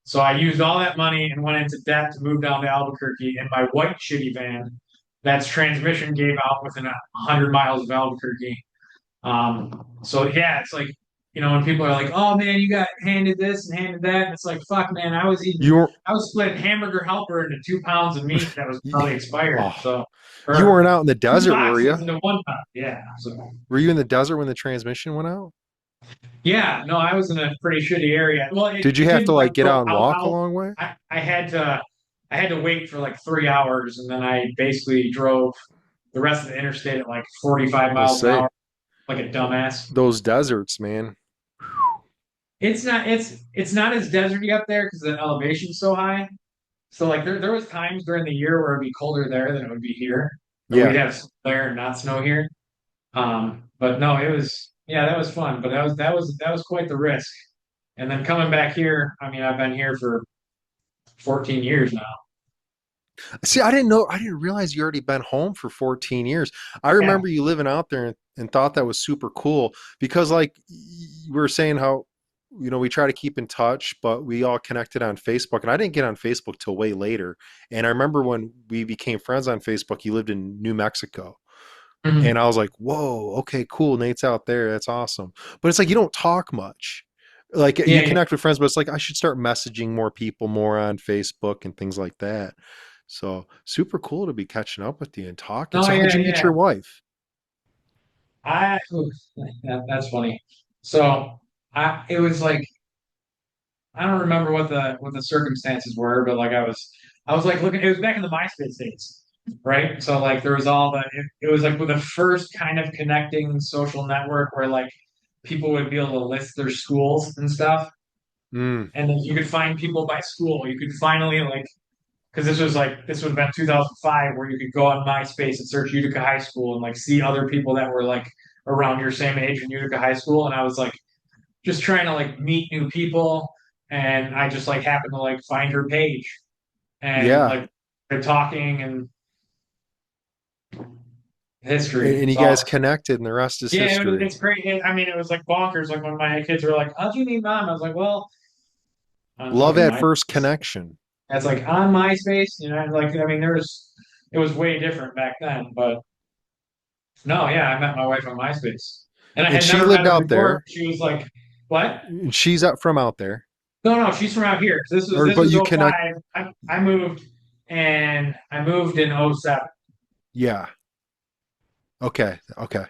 So I used all that money and went into debt to move down to Albuquerque in my white shitty van. That's transmission gave out within 100 miles of Albuquerque. So yeah, it's like, when people are like, "Oh man, you got handed this and handed that," and it's like, "Fuck, man, You were, I was splitting hamburger helper into 2 pounds of meat that was probably expired. oh, So, you or weren't out in the two desert, were you? boxes into 1 pound. Yeah. So Were you in the desert when the transmission went out? yeah, no, I was in a pretty shitty area. Well, Did you it have to didn't like like get go out and out walk a out. long way? I had to wait for like 3 hours, and then I basically drove the rest of the interstate at like 45 Let's miles an say hour, like a dumbass. those deserts, man. It's not as deserty up there because the elevation's so high. So like there was times during the year where it'd be colder there than it would be here, or we'd Yeah. have snow there and not snow here. But no, it was yeah, that was fun, but that was quite the risk. And then coming back here, I mean, I've been here for 14 years now. See, I didn't know, I didn't realize you already been home for 14 years. I Yeah. remember you living out there and thought that was super cool because, like, we were saying how, we try to keep in touch, but we all connected on Facebook. And I didn't get on Facebook till way later. And I remember when we became friends on Facebook, you lived in New Mexico. And Mhm. I was like, whoa, okay, cool. Nate's out there. That's awesome. But it's like you don't talk much. Like Yeah, you yeah. connect with friends, but it's like I should start messaging more people more on Facebook and things like that. So super cool to be catching up with you and talking. No, So how'd yeah, you meet yeah. your wife? Oof, that's funny. So it was like I don't remember what the circumstances were, but like I was like looking. It was back in the MySpace days. right? So like there was all it was like the first kind of connecting social network where like people would be able to list their schools and stuff. Mm. And then you could find people by school. You could finally like because this would have been 2005 where you could go on MySpace and search Utica High School and like see other people that were like around your same age in Utica High School. And I was like just trying to like meet new people. And I just like happened to like find her page and Yeah. like they're talking and history. And you So guys connected, and the rest is yeah, history. it's great. I mean, it was like bonkers. Like when my kids were like, "How'd you meet mom?" I was like, "Well, on Love fucking at my." first connection. That's like on MySpace, like I mean, it was way different back then, but no, yeah, I met my wife on MySpace, and I And had she never met lived her out before. there. She was like, "What?" And she's up from out there. No, no, she's from out here. Or This but was you connect. '05. I moved in '07. Yeah. Okay. Okay.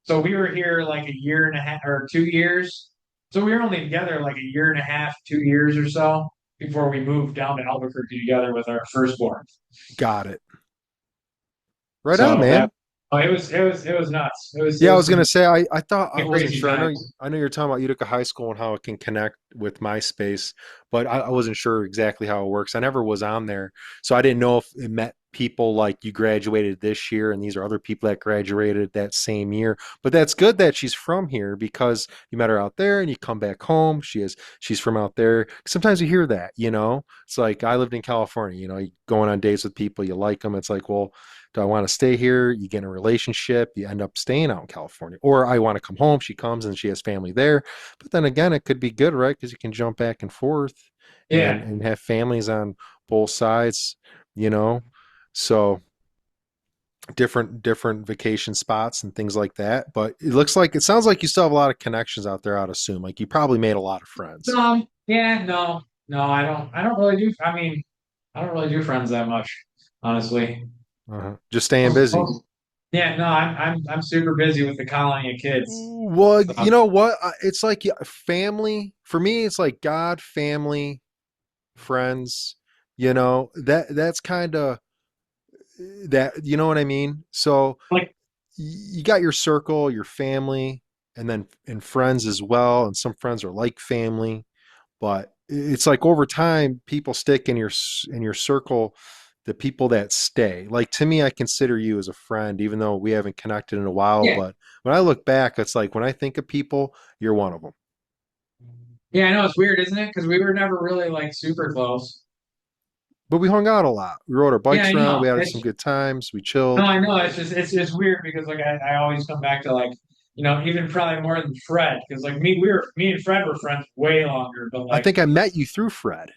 So we were here like a year and a half or 2 years. So we were only together like a year and a half, 2 years or so before we moved down to Albuquerque together with our firstborn. Got it. Right on, So that man. oh, it was nuts. It Yeah, I was was gonna some say I thought I wasn't crazy sure. times. I know you're talking about Utica High School and how it can connect with MySpace, but I wasn't sure exactly how it works. I never was on there, so I didn't know if it met people like you graduated this year and these are other people that graduated that same year. But that's good that she's from here because you met her out there and you come back home. She's from out there. Sometimes you hear that, you know. It's like I lived in California, you know, you going on dates with people, you like them. It's like, well, do I want to stay here? You get in a relationship, you end up staying out in California. Or I want to come home. She comes and she has family there. But then again, it could be good, right? Because you can jump back and forth Yeah. and have families on both sides, you know. So different vacation spots and things like that. But it sounds like you still have a lot of connections out there, I'd assume. Like you probably made a lot of friends. Yeah, no, I don't really do I mean, I don't really do friends that much, honestly. Uh-huh. Just staying Most, busy. most, yeah, no, I'm super busy with the colony of kids. Well, So you know what? It's like yeah, family. For me, it's like God, family, friends, you know, that's kind of that, you know what I mean? So like you got your circle, your family, and then and friends as well, and some friends are like family, but it's like over time people stick in your circle, the people that stay. Like to me, I consider you as a friend even though we haven't connected in a while, yeah. but when I look back, it's like when I think of people, you're one of them. Yeah, I know it's weird, isn't it? Because we were never really like super close. But we hung out a lot. We rode our Yeah, bikes I around. know. We had some good times. We No, chilled. I know. It's just it's weird because like I always come back to like even probably more than Fred because like me and Fred were friends way longer, but I like think I met you through Fred.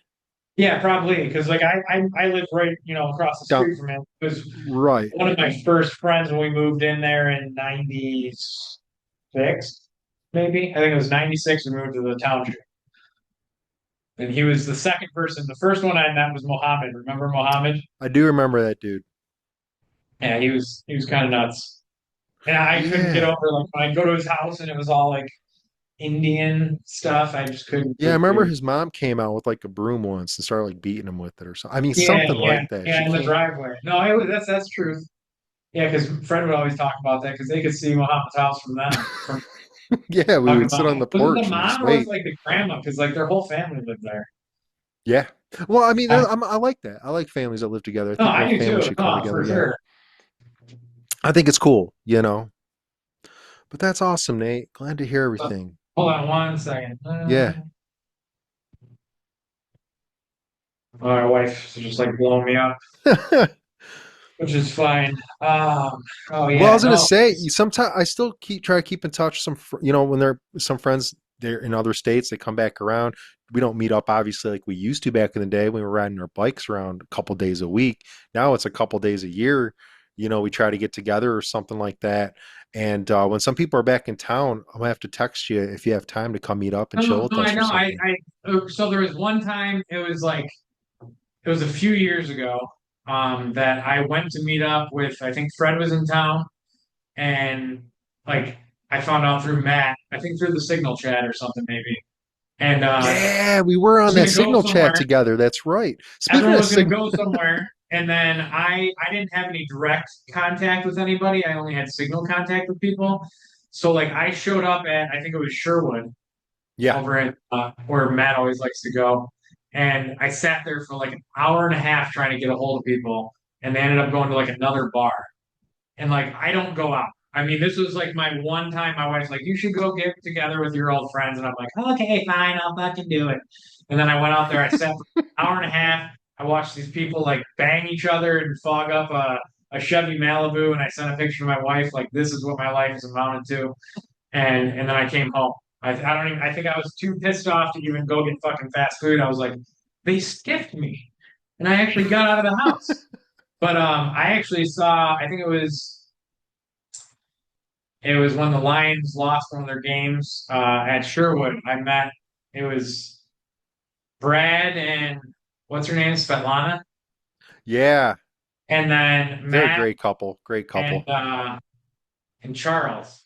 yeah, probably because like I live right across the Down street from him. It was right. one of my first friends when we moved in there in '96, maybe. I think it was '96 we moved to the township. And he was the second person. The first one I met was Mohammed. Remember Mohammed? I do remember that dude. Yeah, he was kind of nuts. And I couldn't get Yeah. over like when I go to his house and it was all like Indian stuff. I just couldn't Yeah, I get remember through. his mom came out with like a broom once and started like beating him with it or something. I mean, Yeah, something like that. yeah, She in the can't. driveway. No, that's truth. Yeah, because Fred would always talk about that because they could see Mohammed's house from them. From Yeah, we talking would sit about on the was it the porch and just mom or was it wait. like the grandma? Because like their whole family lived there. Yeah. Well, I mean, I, I like that. I like families that live together. I no, think more I do families too. should come No, together. for Yeah. sure. I think it's cool, you know. But that's awesome, Nate. Glad to hear So, everything. hold on one second. Yeah. My wife's just like blowing me up, which is fine. Oh Well, I yeah, was gonna no, say, sometimes I still try to keep in touch with some, you know, when there are some friends they're in other states, they come back around. We don't meet up obviously like we used to back in the day when we were riding our bikes around a couple days a week. Now it's a couple days a year. You know, we try to get together or something like that. And when some people are back in town, I'm gonna have to text you if you have time to come meet up and chill no, with no, I us or know. something. So there was one time. It was a few years ago. That I went to meet up with. I think Fred was in town, and like I found out through Matt. I think through the Signal chat or something maybe. and Yeah, we were on was that gonna go signal chat somewhere. together. That's right. Speaking Everyone of was going to signal, go somewhere, and then I didn't have any direct contact with anybody. I only had signal contact with people. So like I showed up at, I think it was Sherwood yeah. over at where Matt always likes to go, and I sat there for like an hour and a half trying to get a hold of people, and they ended up going to like another bar. And like I don't go out. I mean, this was like my one time. My wife's like, "You should go get together with your old friends," and I'm like, "Okay, fine, I'll fucking do it." And then I went out there. I sat for an hour and a half. I watched these people like bang each other and fog up a Chevy Malibu, and I sent a picture to my wife like, "This is what my life is amounted to." And then I came home. I don't even. I think I was too pissed off to even go get fucking fast food. I was like, they skipped me, and I actually got out of the house. But I actually saw. I think it was when the Lions lost one of their games at Sherwood. It was Brad and what's her name, Svetlana, Yeah, and then they're a Matt great couple. Great and couple. uh, and Charles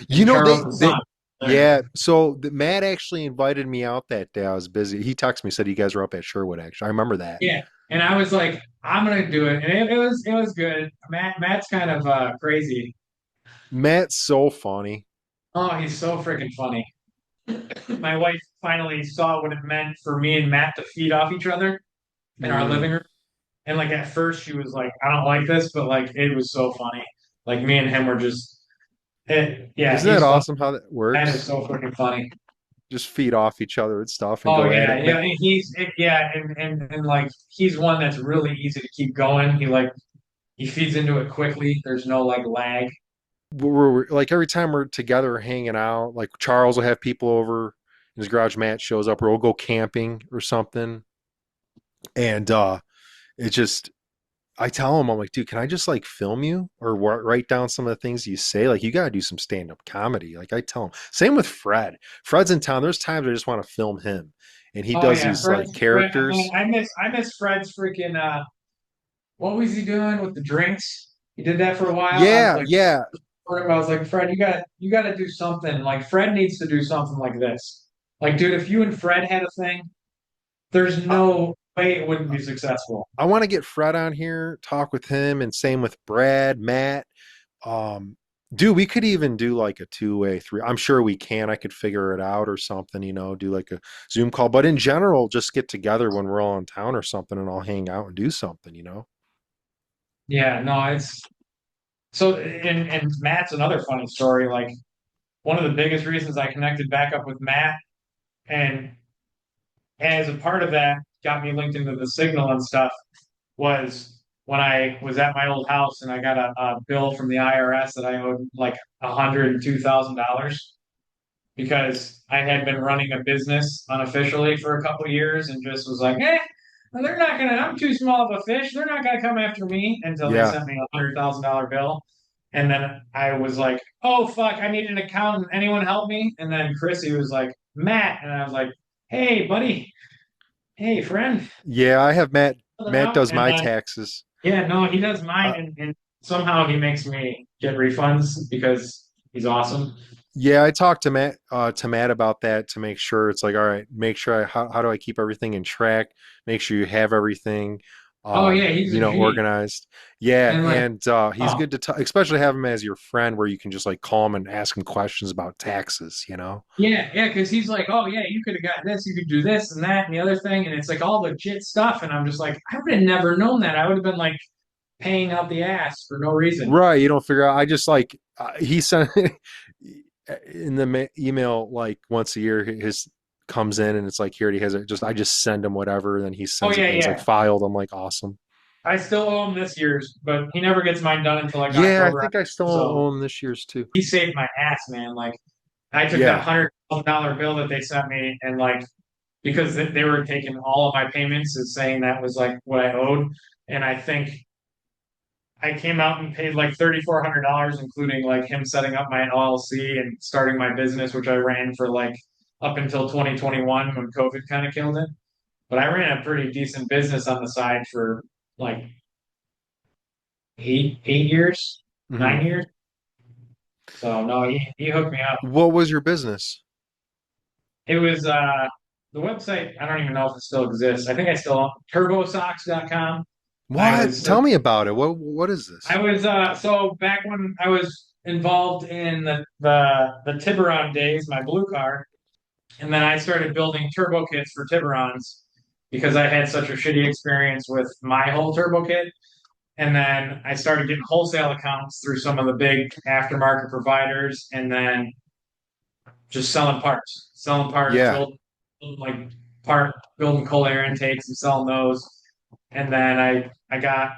You know, Charles the son. There. yeah. So Matt actually invited me out that day. I was busy. He texted me, said you guys were up at Sherwood. Actually, I remember that. Yeah, and I was like, I'm gonna do it, and it was good. Matt's kind of crazy. Matt's so funny. Oh, he's so freaking funny. My wife finally saw what it meant for me and Matt to feed off each other in our Mm. living room. And like at first she was like, I don't like this, but like it was so funny. Like me and him were just yeah, Isn't that he's fun. awesome how that That is works? so freaking funny. Just feed off each other and stuff and Oh go at yeah, it. yeah. And yeah, and like he's one that's really easy to keep going. He feeds into it quickly. There's no like lag. Like every time we're together hanging out, like Charles will have people over in his garage. Matt shows up, or we'll go camping or something. And it just, I tell him, I'm like, dude, can I just like film you or write down some of the things you say? Like, you got to do some stand up comedy. Like, I tell him, same with Fred. Fred's in town. There's times I just want to film him, and he Oh does yeah, these like Fred, man, characters. I miss Fred's freaking what was he doing with the drinks? He did that for a while. I was Yeah, like, yeah. I was like, Fred, you got to do something. Like Fred needs to do something like this. Like, dude, if you and Fred had a thing, there's I, no way it wouldn't be successful. I want to get Fred on here, talk with him, and same with Brad, Matt. Um, Dude, we could even do like a two-way three. I'm sure we can. I could figure it out or something, do like a Zoom call. But in general, just get together when we're all in town or something and all hang out and do something. Yeah, no, it's so. And Matt's another funny story. Like one of the biggest reasons I connected back up with Matt, and as a part of that, got me linked into the Signal and stuff, was when I was at my old house and I got a bill from the IRS that I owed like $102,000 because I had been running a business unofficially for a couple of years and just was like, they're not gonna. I'm too small of a fish. They're not gonna come after me until they Yeah. sent me $100,000 bill. And then I was like, oh fuck, I need an accountant. Anyone help me? And then Chrissy was like, Matt, and I was like, hey buddy, hey friend, Yeah, I have Matt. something Matt out. does And my taxes. yeah, no, he does mine, Uh, and somehow he makes me get refunds because he's awesome. yeah, I talked to Matt about that to make sure it's like, all right, make sure how do I keep everything in track? Make sure you have everything Oh yeah, he's a G. organized. Yeah, And like, and he's oh good to talk, especially have him as your friend where you can just like call him and ask him questions about taxes. yeah, yeah, because he's like, oh yeah, you could have got this, you could do this and that and the other thing, and it's like all legit stuff. And I'm just like, I would have never known that. I would have been like paying out the ass for no reason. Right, you don't figure out. I just like he sent in the email like once a year his comes in and it's like here he has it. Just I just send him whatever, then he Oh sends it yeah, back. It's like yeah. filed. I'm like awesome. I still owe him this year's, but he never gets mine done until like Yeah, I October. think I still So owe him this year's too. he saved my ass, man. Like I took that Yeah, $100,000 bill that they sent me, and like because they were taking all of my payments and saying that was like what I owed, and I think I came out and paid like $3,400, including like him setting up my LLC and starting my business, which I ran for like up until 2021 when COVID kind of killed it. But I ran a pretty decent business on the side for like 8 years, hmm 9 years. So no, he hooked me up. What was your business? it was the website. I don't even know if it still exists. I think I still own turbosocks.com. I What? was Tell me about it. What is I this? was so back when I was involved in the Tiburon days, my blue car, and then I started building turbo kits for Tiburons because I had such a shitty experience with my whole turbo kit. And then I started getting wholesale accounts through some of the big aftermarket providers, and then just selling parts, Yeah. building like building cold air intakes and selling those. And then I got.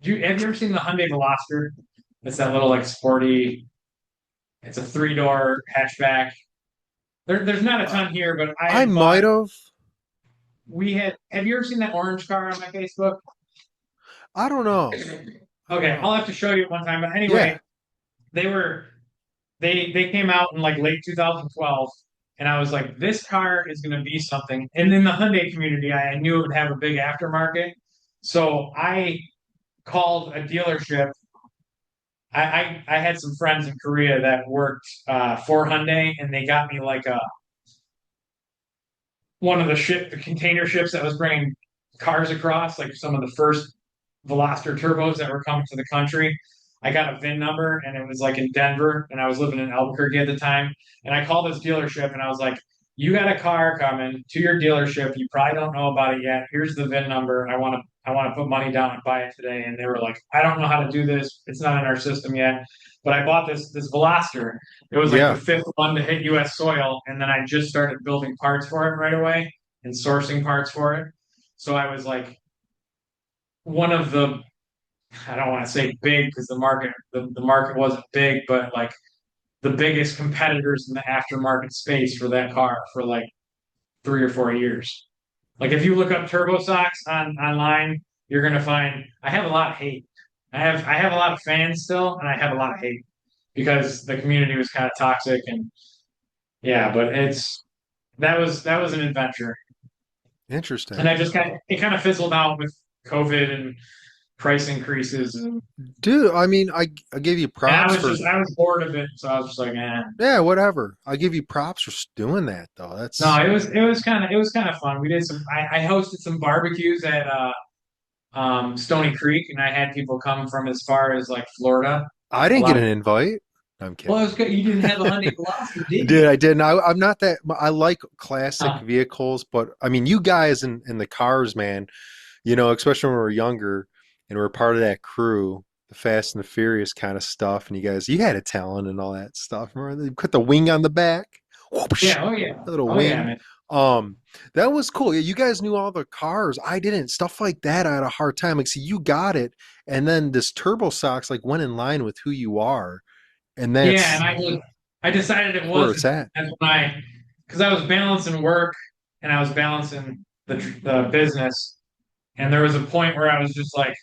Have you ever seen the Hyundai Veloster? It's that little like sporty. It's a three-door hatchback. There's not a Uh, ton here, but I I had might bought. have. We had. Have you ever seen that orange car on my Facebook? I don't know. I don't Okay, I'll know. have to show you one time. But Yeah. anyway, they were they came out in like late 2012, and I was like, this car is going to be something. And in the Hyundai community, I knew it would have a big aftermarket, so I called a dealership. I had some friends in Korea that worked for Hyundai, and they got me like a one of the container ships that was bringing cars across, like some of the first Veloster turbos that were coming to the country. I got a VIN number and it was like in Denver and I was living in Albuquerque at the time. And I called this dealership and I was like, you got a car coming to your dealership. You probably don't know about it yet. Here's the VIN number. I want to put money down and buy it today. And they were like, I don't know how to do this. It's not in our system yet. But I bought this Veloster. It was like the Yeah. fifth one to hit US soil. And then I just started building parts for it right away and sourcing parts for it. So I was like one of the I don't want to say big because the market wasn't big, but like the biggest competitors in the aftermarket space for that car for like 3 or 4 years. Like if you look up Turbo Socks online, you're gonna find I have a lot of hate. I have a lot of fans still, and I have a lot of hate because the community was kind of toxic and yeah, but that was an adventure, and Interesting. I just kind of fizzled out with COVID and price increases and Dude, I mean, I give you And I props was for just I was bored of it, so I was just like, eh. yeah, whatever. I give you props for doing that though. No, That's it was kind of fun. We did some. I hosted some barbecues at Stony Creek, and I had people come from as far as like Florida. I A didn't get lot an of invite. No, I'm well, it kidding. was good. You didn't have a Hyundai Veloster, did Dude, you? I didn't. I'm not that. I like classic Huh. vehicles, but I mean, you guys in the cars, man. Especially when we were younger and we are part of that crew, the Fast and the Furious kind of stuff. And you had a talent and all that stuff. Remember they put the wing on the back, whoosh, Yeah. Oh yeah. a little Oh yeah, wing. man. Um, that was cool. Yeah, you guys knew all the cars. I didn't. Stuff like that, I had a hard time. Like, see, you got it, and then this Turbo Socks like went in line with who you are, and Yeah, that's and I decided it where wasn't. it's at. That's when because I was balancing work and I was balancing the business, and there was a point where I was just like.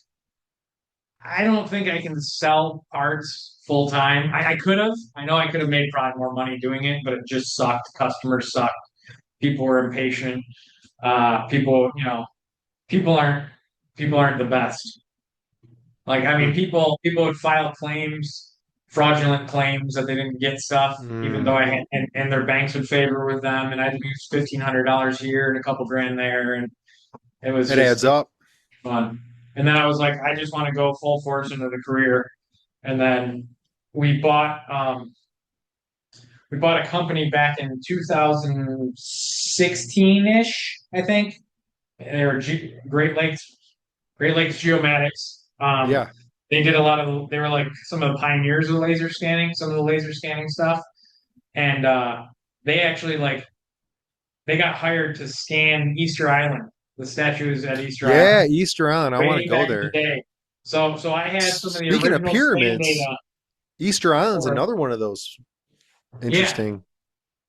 I don't think I can sell parts full time. I could have. I know I could have made probably more money doing it, but it just sucked. Customers sucked. People were impatient. People aren't people aren't the best. Like I mean, Hmm. people would file claims, fraudulent claims that they didn't get stuff, even though Mm. I had, and their banks would favor with them, and I'd lose $1,500 here and a couple grand there, and it was It adds just up. fun. And then I was like, I just want to go full force into the career. And then we bought um, we bought a company back in 2016 ish, I think. They were Great Lakes Geomatics. Yeah. They did a lot of. They were like some of the pioneers of laser scanning, some of the laser scanning stuff, and they actually they got hired to scan Easter Island, the statues at Easter Yeah, Island, Easter Island. I want to way go back in the there. day. So I had some of the Speaking of original scan pyramids, data Easter Island's for another one of those yeah, interesting.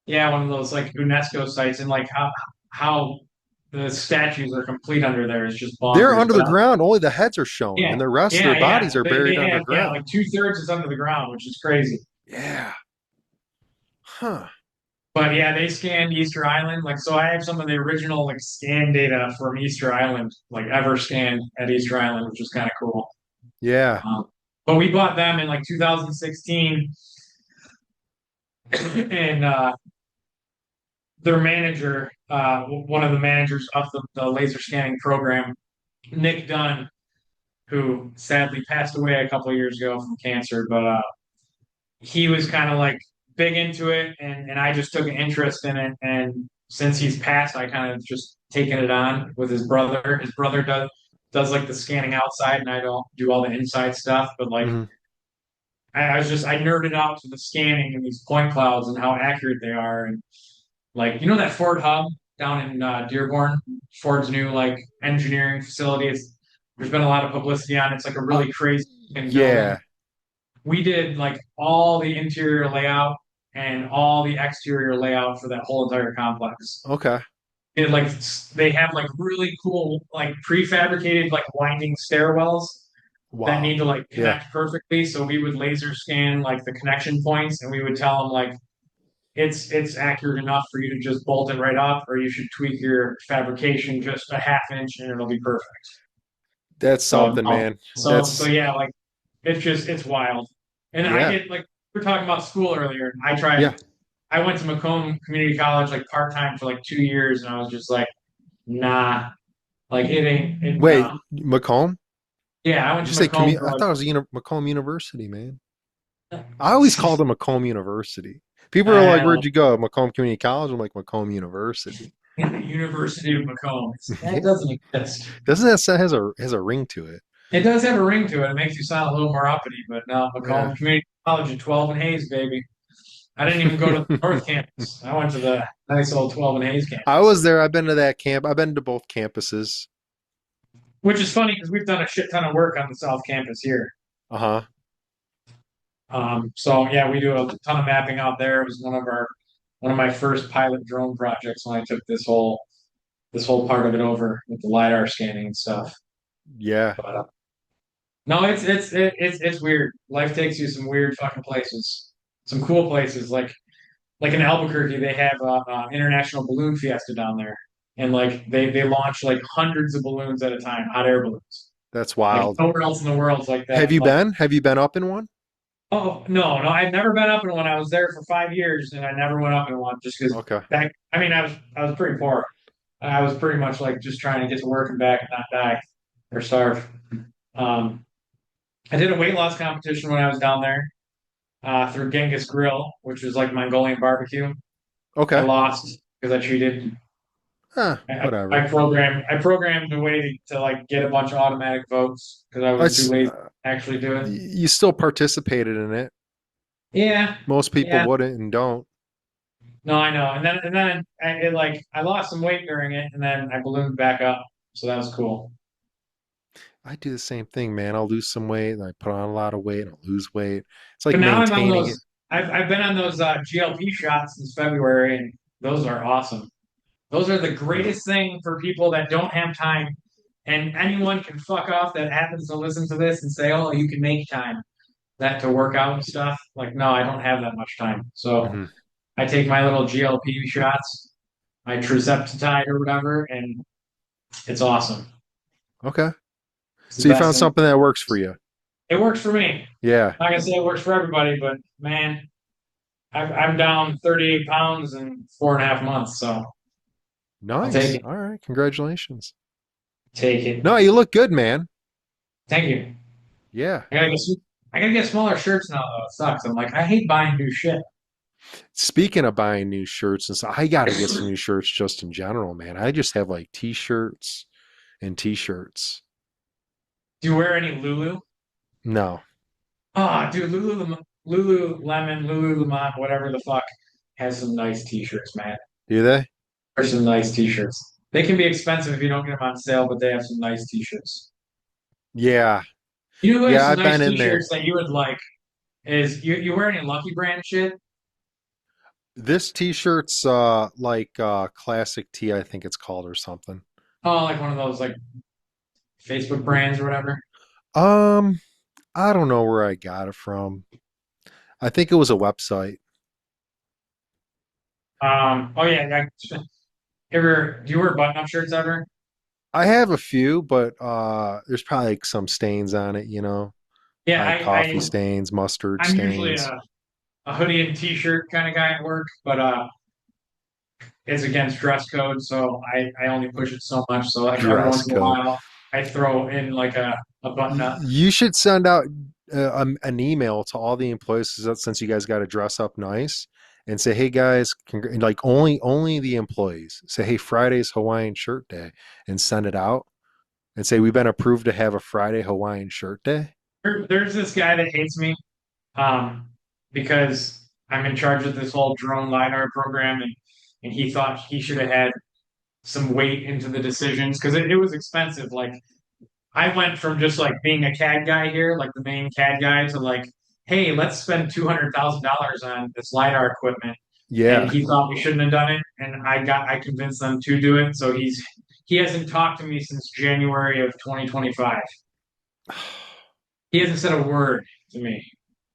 yeah, one of those like UNESCO sites, and like how the statues are complete under there is just They're bonkers. under But the ground, only the heads are showing, yeah, and the rest of their yeah, yeah, bodies are they buried have underground. like 2/3 is under the ground, which is crazy. Yeah. Huh. But yeah, they scanned Easter Island. Like, so I have some of the original like scan data from Easter Island, like ever scanned at Easter Island, which is kind of cool. Yeah. Um, but we bought them in like 2016, and their manager, one of the managers of the laser scanning program, Nick Dunn, who sadly passed away a couple of years ago from cancer, but he was kind of like big into it, and I just took an interest in it. And since he's passed, I kind of just taken it on with his brother. His brother does like the scanning outside, and I don't do all the inside stuff. But like Hmm. I was just I nerded out to the scanning and these point clouds and how accurate they are. And like you know that Ford hub down in Dearborn, Ford's new like engineering facility. There's been a lot of publicity on it. It's like a Uh, really crazy looking building. yeah. We did like all the interior layout and all the exterior layout for that whole entire complex. Okay. It like they have like really cool like prefabricated like winding stairwells that Wow. need to like Yeah. connect perfectly. So we would laser scan like the connection points and we would tell them like it's accurate enough for you to just bolt it right up, or you should tweak your fabrication just a half inch and it'll be perfect. That's So something, man. so That's yeah, like it's wild. And I yeah. did like we were talking about school earlier. I tried. Yeah. I went to Macomb Community College like part time for like 2 years, and I was just like, nah, like it ain't. It, Wait, no. Macomb? Yeah, I Did went you to say Macomb commu for I like. thought it was Macomb University, man. I always called it Macomb University. People are like, uh, "Where'd you go?" Macomb Community College. I'm like, Macomb University. University of Macomb. That Yeah. doesn't exist. Doesn't that say has a ring to it? It does have a ring to it. It makes you sound a little more uppity, but no, Yeah. Macomb Community College at 12 and Hayes, baby. I didn't even go to the North Campus. I went to the nice old 12 and Hayes I campus, was there. I've been to that camp. I've been to both campuses. which is funny because we've done a shit ton of work on the South Campus here. Uh-huh. So yeah, we do a ton of mapping out there. It was one of my first pilot drone projects when I took this whole part of it over with the lidar scanning and stuff. Yeah. But no, it's weird. Life takes you some weird fucking places, some cool places. Like in Albuquerque, they have a international balloon fiesta down there, and like they launch like hundreds of balloons at a time, hot air balloons. That's Like wild. nowhere else in the world's like Have that. you Like been? Have you been up in one? oh no, I've never been up in one. I was there for 5 years, and I never went up in one just because Okay. back. I mean, I was pretty poor. I was pretty much like just trying to get to work and back and not die or starve. Um, I did a weight loss competition when I was down there through Genghis Grill, which was like Mongolian barbecue. I Okay. lost because I cheated. Whatever. I programmed a way to like get a bunch of automatic votes because I was too It's lazy to actually do it. you still participated in it. Yeah, Most people yeah. wouldn't and don't. No, I know. And then I lost some weight during it, and then I ballooned back up, so that was cool. I do the same thing, man. I'll lose some weight, and I put on a lot of weight, and I'll lose weight. It's like But now I'm on maintaining it. those. I've been on those GLP shots since February, and those are awesome. Those are the greatest thing for people that don't have time. And anyone can fuck off that happens to listen to this and say, "Oh, you can make time that to work out and stuff." Like, no, I don't have that much time. So Hmm. I take my little GLP shots, my trizepatide or whatever, and it's awesome. Okay. It's the So you best found thing. something that works for you. It works for me. Yeah. Not gonna say it works for everybody, but man, I'm down 38 pounds in 4.5 months, so I'll take Nice. it. All right. Congratulations. Take it. No, you look good, man. Thank you. Yeah. I gotta get I gotta get smaller shirts now though. It sucks. I'm like, I hate buying new shit. Speaking of buying new shirts and stuff, I got to get some new shirts just in general, man. I just have like t-shirts and t-shirts. Do you wear any Lulu? No. Ah, dude, Lululemon, Lululemon, whatever the fuck, has some nice t-shirts, man. Do they? There's some nice t-shirts. They can be expensive if you don't get them on sale, but they have some nice t-shirts. Yeah. You know who has Yeah, some I've been nice in there. t-shirts that you would like is you wear any Lucky Brand shit? This t-shirt's like classic tee, I think it's called or something. Oh, like one of those like Facebook brands or whatever. Um, I don't know where I got it from. I think it was a website. Oh yeah, ever do you wear button-up shirts ever? I have a few, but there's probably like some stains on it, Yeah, like coffee stains, mustard I'm usually stains. a hoodie and t-shirt kind of guy at work, but it's against dress code, so I only push it so much. So like every Dress once in a code. while, I throw in like a button up. You should send out an email to all the employees since you guys got to dress up nice and say, "Hey guys, like only the employees say, hey, Friday's Hawaiian Shirt Day," and send it out and say, "We've been approved to have a Friday Hawaiian Shirt Day." There's this guy that hates me um, because I'm in charge of this whole drone LiDAR program, and he thought he should have had some weight into the decisions because it was expensive. Like I went from just like being a CAD guy here, like the main CAD guy, to like, hey, let's spend $200,000 on this LiDAR equipment. And Yeah. he thought we shouldn't have done it, and I convinced them to do it. So he hasn't talked to me since January of 2025. He hasn't said a word to me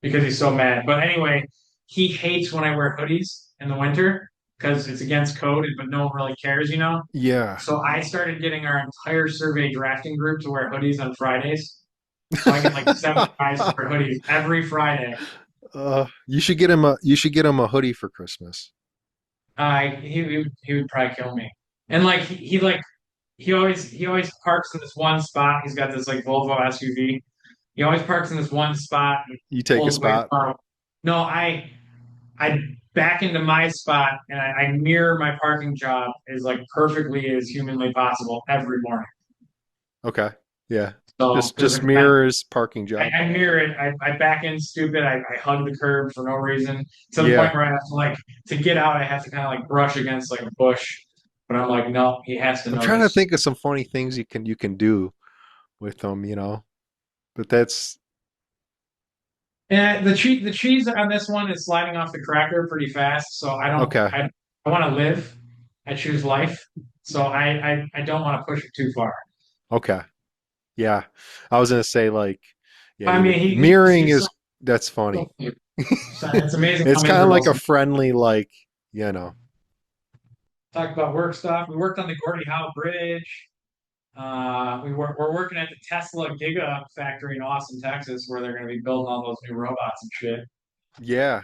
because he's so mad. But anyway, he hates when I wear hoodies in the winter because it's against code, but no one really cares, you know? Yeah. So I started getting our entire survey drafting group to wear hoodies on Fridays. So I get like 7 guys to wear hoodies every Friday. You should get him a hoodie for Christmas. He would probably kill me. And like he always parks in this one spot. He's got this like Volvo SUV. He always parks in this one spot and You take a pulls away the spot. car. No, I back into my spot and I mirror my parking job as like perfectly as humanly possible every morning. Okay. Yeah. So because Just mirrors parking I, job. I mirror it. I back in stupid. I hug the curb for no reason to the Yeah. point where I have to like to get out. I have to kind of like brush against like a bush. But I'm like, no, he has to I'm know trying to this. think of some funny things you can do with them, you know. But that's And the cheese on this one is sliding off the cracker pretty fast. So okay. I want to live. I choose life. So I don't want to push it too far. Okay. Yeah. I was gonna say like, yeah, I mean, mirroring he's is that's funny. it's amazing how It's kind of like miserable. a friendly, like, you know. Talk about work stuff. We worked on the Gordie Howe Bridge. We're working at the Tesla Giga factory in Austin, Texas, where they're going to be building all those new robots and shit. Yeah.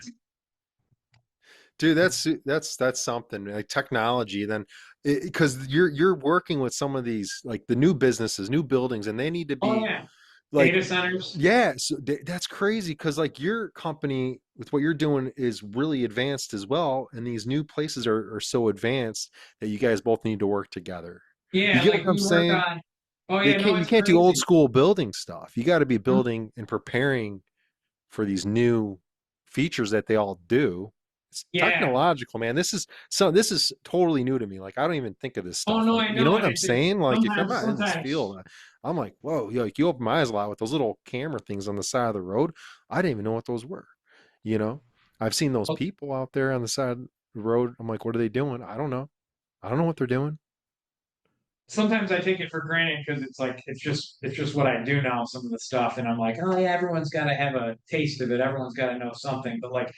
Dude, that's something like technology. Then, because you're working with some of these like the new businesses, new buildings, and they need to Oh be yeah, like, data centers. yeah, so that's crazy because like your company with what you're doing is really advanced as well, and these new places are so advanced that you guys both need to work together. You Yeah, get what like I'm we work saying? on. Oh yeah, no, You it's can't do old crazy. school building stuff. You got to be building and preparing for these new features that they all do. It's Yeah. technological, man. This is totally new to me. Like I don't even think of this Oh stuff. no, Like, I you know know, what and I'm it's saying? Like if I'm not in this sometimes. field, I'm like, whoa, like you open my eyes a lot with those little camera things on the side of the road. I didn't even know what those were. You know? I've seen those people out there on the side of the road. I'm like, what are they doing? I don't know. I don't know what they're doing. Sometimes I take it for granted because it's like it's just what I do now. Some of the stuff, and I'm like, oh yeah, everyone's got to have a taste of it. Everyone's got to know something. But like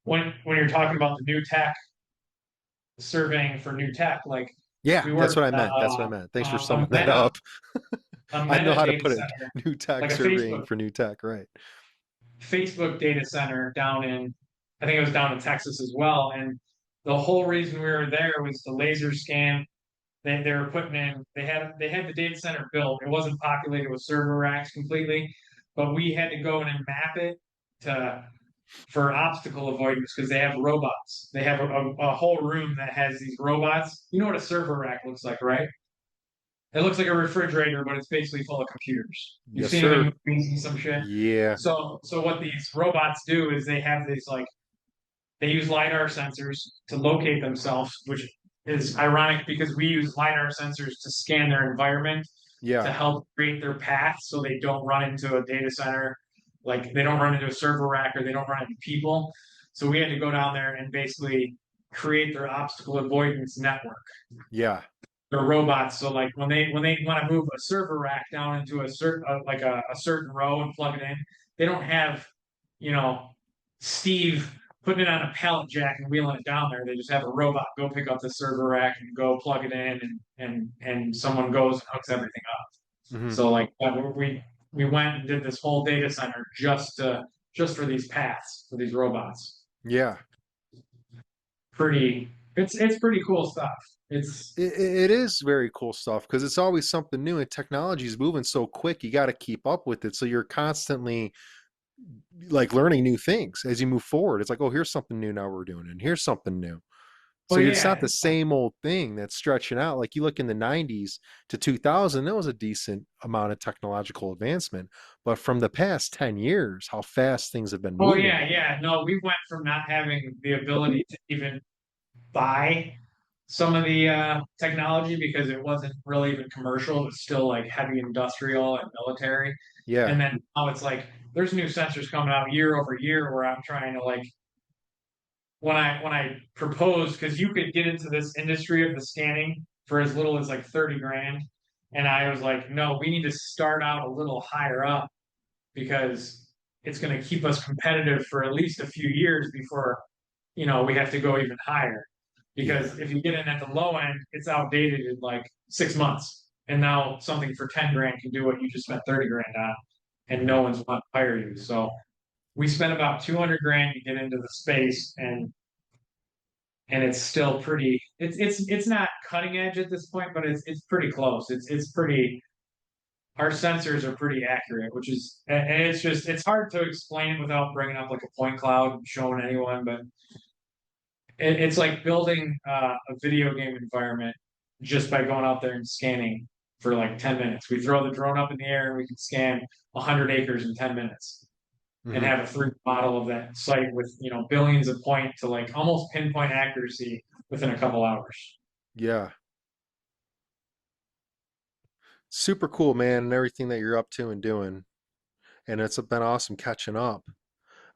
when you're talking about the new tech, surveying for new tech, like Yeah, we that's worked what I meant. That's what I meant. Thanks for summing a that up. I know meta how to data put it. center, New tech like a surveying for new tech, right? Facebook data center down in, I think it was down in Texas as well. And the whole reason we were there was the laser scan. They were putting in, they had the data center built. It wasn't populated with server racks completely, but we had to go in and map it to for obstacle avoidance because they have robots. They have a whole room that has these robots. You know what a server rack looks like, right? It looks like a refrigerator, but it's basically full of computers. You've Yes, seen them in sir. movies and some shit. Yeah. So what these robots do is they have these like they use lidar sensors to locate themselves, which is ironic because we use lidar sensors to scan their environment to Yeah. help create their path so they don't run into a data center, like they don't run into a server rack or they don't run into people. So we had to go down there and basically create their obstacle avoidance network. Yeah. They're robots. So like when they want to move a server rack down into a certain like a certain row and plug it in, they don't have, you know, Steve putting it on a pallet jack and wheeling it down there. They just have a robot go pick up the server rack and go plug it in, and someone goes and hooks everything up. Hmm. So like we went and did this whole data center just for these paths for these robots. Yeah. Pretty. It's pretty cool stuff. It's It is very cool stuff because it's always something new and technology is moving so quick. You got to keep up with it. So you're constantly like learning new things as you move forward. It's like, oh, here's something new now we're doing, and here's something new. oh So it's not yeah. the same old thing that's stretching out. Like you look in the 90s to 2000, there was a decent amount of technological advancement. But from the past 10 years, how fast things have been Oh moving. yeah, yeah. No, we went from not having the ability to even buy some of the technology because it wasn't really even commercial. It was still like heavy industrial and military. Yeah. And then now it's like there's new sensors coming out year over year where I'm trying to like when I proposed because you could get into this industry of the scanning for as little as like 30 grand. And I was like, no, we need to start out a little higher up because it's going to keep us competitive for at least a few years before, we have to go even higher. Yeah. Because if you get in at the low end, it's outdated in like 6 months. And now something for 10 grand can do what you just spent 30 grand on, and Hmm. no one's want to hire you. So we spent about 200 grand to get into the space, and it's still pretty it's not cutting edge at this point, but it's pretty close. It's pretty our sensors are pretty accurate, which is and it's just it's hard to explain without bringing up like a point cloud and showing anyone, but it's like building a video game environment just by going out there and scanning for like 10 minutes. We throw the drone up in the air and we can scan 100 acres in 10 minutes and Hmm. have a 3D model of that site with, billions of point to like almost pinpoint accuracy within a couple hours. Yeah. Super cool, man, and everything that you're up to and doing. And it's been awesome catching up.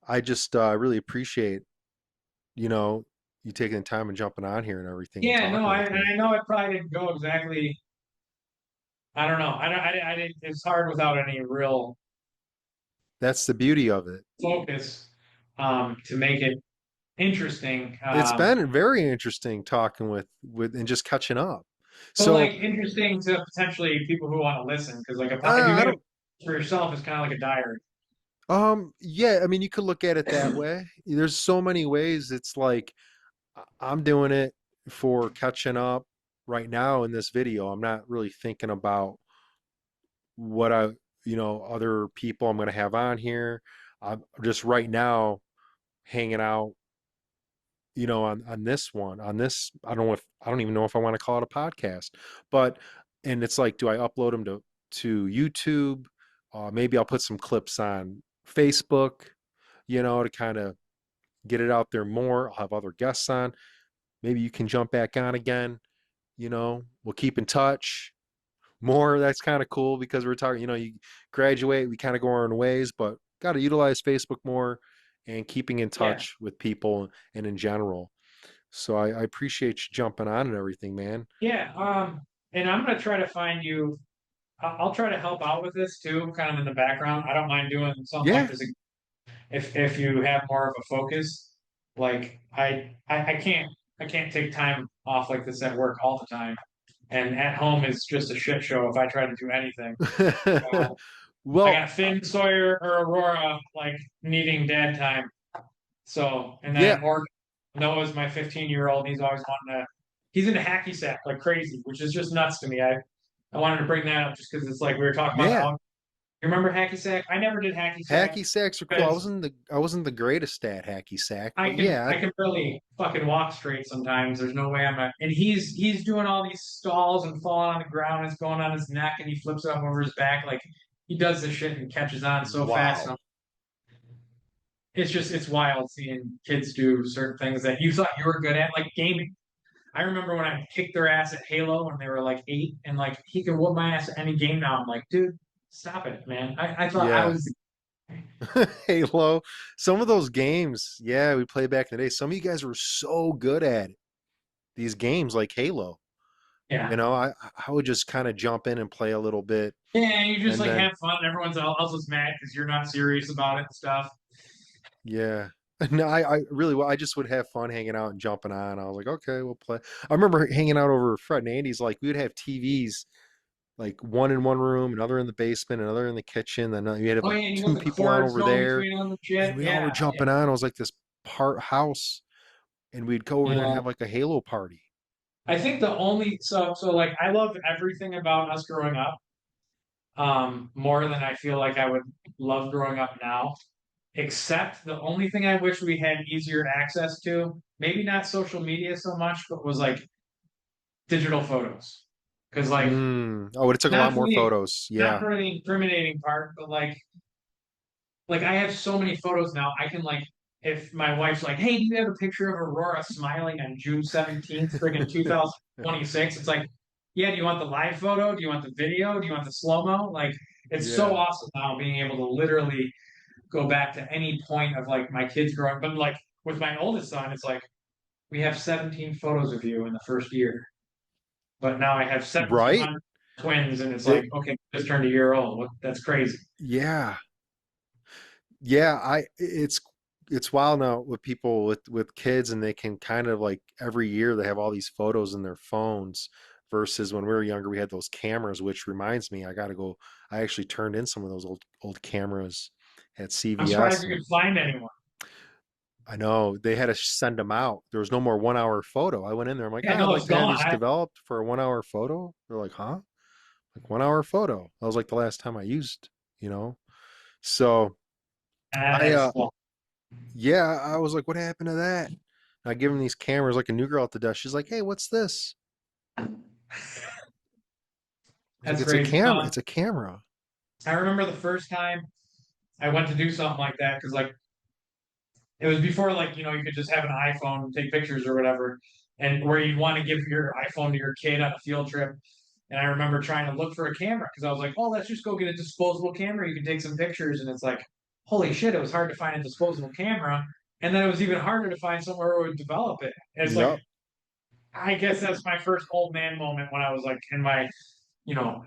I just really appreciate, you know, you taking the time and jumping on here and everything and Yeah, no, talking I with and me. I know it probably didn't go exactly. I don't know. I didn't. It's hard without any real That's the beauty of it. focus to make it interesting. It's been very interesting talking with and just catching up. But like So, interesting to potentially people who want to listen because like if you I make a don't for yourself, it's kind of like a diary. yeah, I mean you could look at it that way. There's so many ways. It's like I'm doing it for catching up right now in this video. I'm not really thinking about what other people I'm going to have on here. I'm just right now hanging out, on this one, on this, I don't even know if I want to call it a podcast, but, and it's like, do I upload them to YouTube? Maybe I'll put some clips on Facebook, to kind of get it out there more. I'll have other guests on. Maybe you can jump back on again. We'll keep in touch more. That's kind of cool because we're talking, you graduate, we kind of go our own ways, but got to utilize Facebook more and keeping in Yeah, touch with people and in general. So I appreciate you jumping on and everything, man. yeah. And I'm gonna try to find you. I'll try to help out with this too, kind of in the background. I don't mind doing something like Yeah. this if you have more of a focus. Like I can't take time off like this at work all the time, and at home is just a shit show if I try to do anything. Uh, I Well, got Finn, Sawyer, or Aurora like needing dad time. So, and yeah, then or Noah's my 15-year-old, and he's always wanting to. He's into hacky sack like crazy, which is just nuts to me. I wanted to bring that up just because it's like we were talking about yeah. how. You remember hacky sack? I never did hacky sack Hacky sacks are cool. I because wasn't the I wasn't the greatest at hacky sack, I but can yeah, I can barely fucking walk straight sometimes. There's no way I'm a and he's doing all these stalls and falling on the ground. It's going on his neck and he flips it up over his back. Like he does this shit and catches on so fast. wow. It's just it's wild seeing kids do certain things that you thought you were good at, like gaming. I remember when I kicked their ass at Halo when they were like 8, and like he can whoop my ass at any game now. I'm like, dude, stop it, man. I thought I Yeah. was Halo. Some of those games, yeah, we played back in the day. Some of you guys were so good at it. These games like Halo. yeah. I would just kind of jump in and play a little bit, Yeah, you just and like then have fun. Everyone's else is mad because you're not serious about it and stuff. yeah. No, I really, well, I just would have fun hanging out and jumping on. I was like, okay, we'll play. I remember hanging out over Fred and Andy's. Like we would have TVs, like one in one room, another in the basement, another in the kitchen. Then you had Oh like yeah, and you got two the people on cords over going there, between them and and shit. we all were Yeah, jumping on. It was like this part house. and we'd go over there and Yeah. have like a Halo party. I think the only so like I love everything about us growing up, more than I feel like I would love growing up now. Except the only thing I wish we had easier access to, maybe not social media so much, but was like digital photos. Because like Oh, it took a lot not for more the photos. not Yeah. for the incriminating part, but like I have so many photos now. I can like if my wife's like, "Hey, do you have a picture of Aurora smiling on June 17th, friggin' 2026?" It's like, "Yeah, do you want the live photo? Do you want the video? Do you want the slow-mo?" Like it's so Yeah. awesome now being able to literally go back to any point of like my kids growing. But like with my oldest son, it's like we have 17 photos of you in the first year. But now I have Right? 1,700 twins, and it's They, like, okay, just turned a year old. That's crazy. yeah. Yeah, it's wild now with people with kids, and they can kind of like every year they have all these photos in their phones versus when we were younger we had those cameras, which reminds me I got to go. I actually turned in some of those old cameras at I'm surprised CVS, you and could find anyone. I know they had to send them out. There was no more 1 hour photo. I went in there. I'm like, Yeah, I'd no, like it's to have gone. these developed for a 1 hour photo. They're like, huh? Like 1 hour photo. That was like the last time I used, you know? So I That's well, yeah, I was like, what happened to that? I give him these cameras like a new girl at the desk. She's like, hey, what's this? I was like, that's it's a crazy. camera. It's a camera. I remember the first time I went to do something like that because like it was before like you could just have an iPhone and take pictures or whatever, and where you'd want to give your iPhone to your kid on a field trip. And I remember trying to look for a camera because I was like, oh, let's just go get a disposable camera. You can take some pictures, and it's like, holy shit, it was hard to find a disposable camera, and then it was even harder to find somewhere where it would develop it. And it's like Yep. I guess that's my first old man moment when I was like in my you know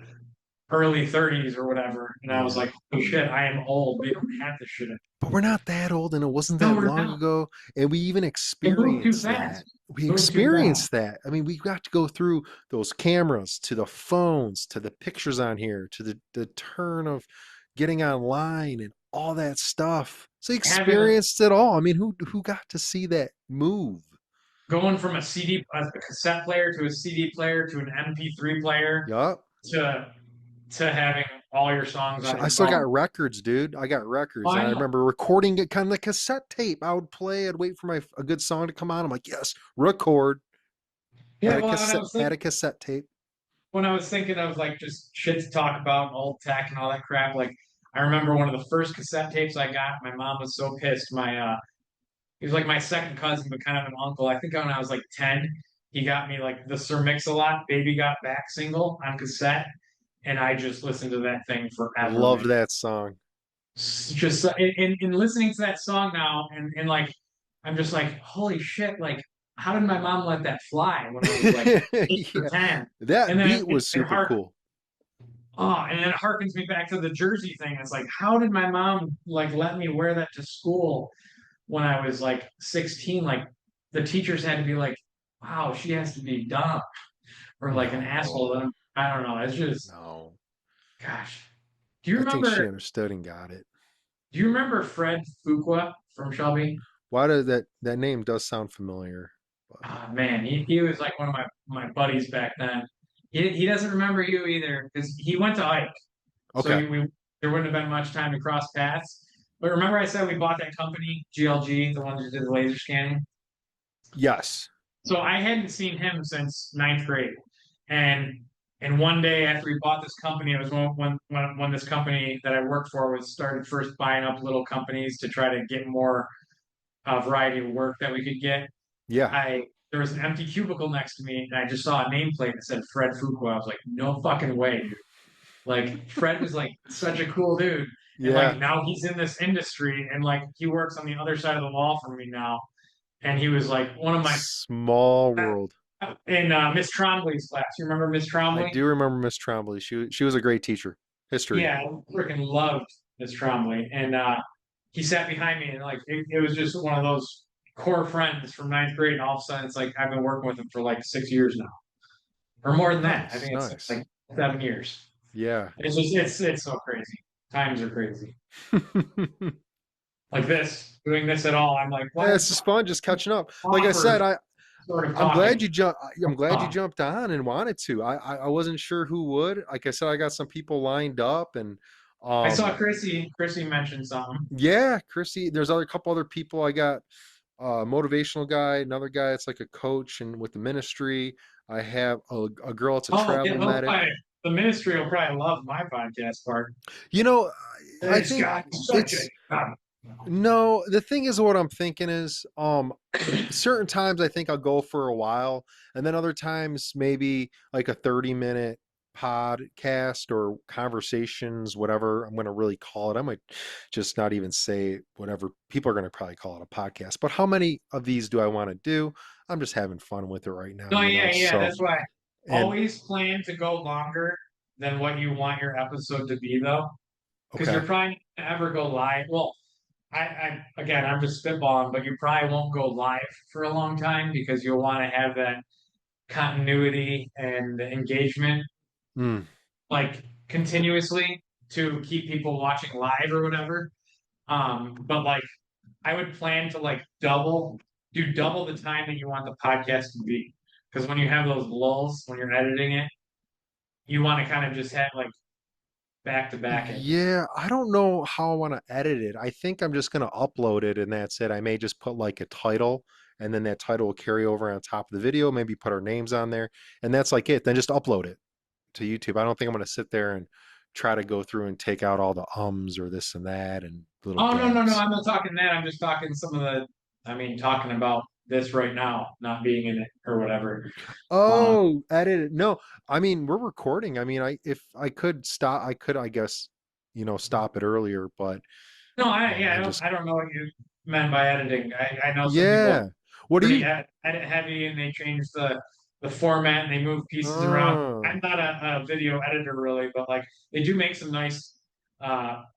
early 30s or whatever, and I was Yeah. like, oh shit, I am old. We don't have this shit. But we're not that old and it wasn't No, that we're long not. ago. And we even It moved too experienced that. fast. We Moved too fast. experienced that. I mean, we got to go through those cameras to the phones to the pictures on here to the turn of getting online and all that stuff. So Having experienced it all. I mean, who got to see that move? going from a cassette player to a CD player to an MP3 player Yup. to having all your songs on I your still phone. got records, dude. I got Oh, records, and I I know. remember recording it kind of the cassette tape. I would play. I'd wait for a good song to come on. I'm like, yes, record. Yeah, well, when I was Had a thinking cassette tape. of like just shit to talk about and old tech and all that crap, like I remember one of the first cassette tapes I got. My mom was so pissed. He was like my second cousin, but kind of an uncle. I think when I was like 10, he got me like the Sir Mix-a-Lot "Baby Got Back" single on cassette, and I just listened to that thing forever, Loved man. that song. Just in listening to that song now, and like I'm just like, holy shit! Like, how did my mom let that fly when I was like 8 or Yeah, 10? And that then beat was super cool. and then it harkens me back to the jersey thing. It's like, how did my mom like let me wear that to school when I was like 16? Like the teachers had to be like, wow, she has to be dumb or like an asshole. No, I don't know. It's just, no. gosh. Do you I think she remember? understood and got it. Do you remember Fred Fuqua from Shelby? Why did that name does sound familiar? But Ah, man, he was like one of my buddies back then. He doesn't remember you either because he went to Ike, so okay. there wouldn't have been much time to cross paths. But remember, I said we bought that company GLG, the one that did the laser scanning. Yes. So I hadn't seen him since ninth grade, and one day after we bought this company, it was when this company that I worked for was started first buying up little companies to try to get more variety of work that we could get. Yeah. I There was an empty cubicle next to me, and I just saw a nameplate that said Fred Fuqua. I was like, no fucking way, dude. Like Fred was like such a cool dude, and like Yeah. now he's in this industry, and like he works on the other side of the wall from me now. And he was like one of my Small world. in Miss Trombley's class. You remember Miss I Trombley? do remember Miss Trombley. She was a great teacher. History. Yeah, I freaking loved Miss Trombley, and he sat behind me, and like it was just one of those core friends from ninth grade, and all of a sudden it's like I've been working with him for like 6 years now, or more than that. I Nice. think it's Nice. like 7 years. Yeah. It's so crazy. Times are crazy. like this, doing this at all. I'm like, Yeah, what it's just fun, just catching up. Like I said, offer sort of I'm glad talking? you jump. I'm glad you Oh, jumped on and wanted to. I wasn't sure who would. Like I said, I got some people lined up, and I saw um, Chrissy mentioned something. yeah, Chrissy. There's other couple other people. I got motivational guy, another guy that's like a coach and with the ministry. I have a girl that's a Oh, yeah, travel medic. the ministry will probably love my podcast part. You know, I This think guy is such a it's no. The thing is, what I'm thinking is, certain times I think I'll go for a while, and then other times maybe like a 30-minute podcast or conversations, whatever I'm going to really call it. I might just not even say whatever. People are going to probably call it a podcast. But how many of these do I want to do? I'm just having fun with it right now, No, you know. yeah. So, That's why and always plan to go longer than what you want your episode to be, though, because okay. you're probably not ever go live. Well, I again, I'm just spitballing, but you probably won't go live for a long time because you'll want to have that continuity and engagement Mm, like continuously to keep people watching live or whatever. But like I would plan to like do double the time that you want the podcast to be. Because when you have those lulls when you're editing it, you want to kind of just have like back to back it. yeah, I don't know how I want to edit it. I think I'm just going to upload it and that's it. I may just put like a title and then that title will carry over on top of the video, maybe put our names on there and that's like it. Then just upload it to YouTube. I don't think I'm going to sit there and try to go through and take out all the ums or this and that and little Oh no, gaps. I'm not talking that. I'm just talking some of the. I mean, talking about this right now, not being in it or whatever. Um, Oh, edit it. No, I mean, we're recording. I mean, if I could stop, I could, I guess, stop it earlier, but no, and just I don't know what you meant by editing. I know some people yeah. What do pretty you edit heavy and they change the format and they move pieces around. I'm Oh, not a video editor really, but like they do make some nice,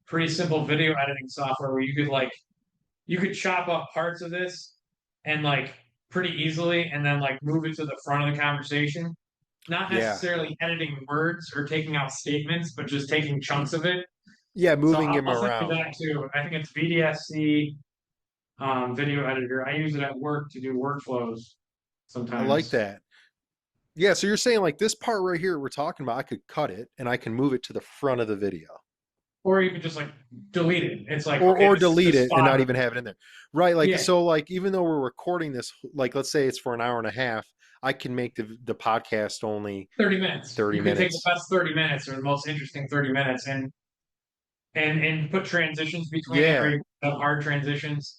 pretty simple video editing software where you could chop up parts of this and like pretty easily and then like move it to the front of the conversation. Not yeah. necessarily editing words or taking out statements, but just taking chunks of it. Yeah, So moving him I'll send you around. that too. I think it's VDSC video editor. I use it at work to do workflows I like sometimes. that. Yeah, so you're saying like this part right here we're talking about, I could cut it and I can move it to the front of the video. Or you can just like delete it. It's like, Or okay, or this is delete just it and not fodder. even have it in there. Right, like Yeah, so like even though we're recording this like let's say it's for an hour and a half, I can make the podcast only 30 minutes. 30 You could take the minutes. best 30 minutes or the most interesting 30 minutes and put transitions between it or Yeah. you have hard transitions.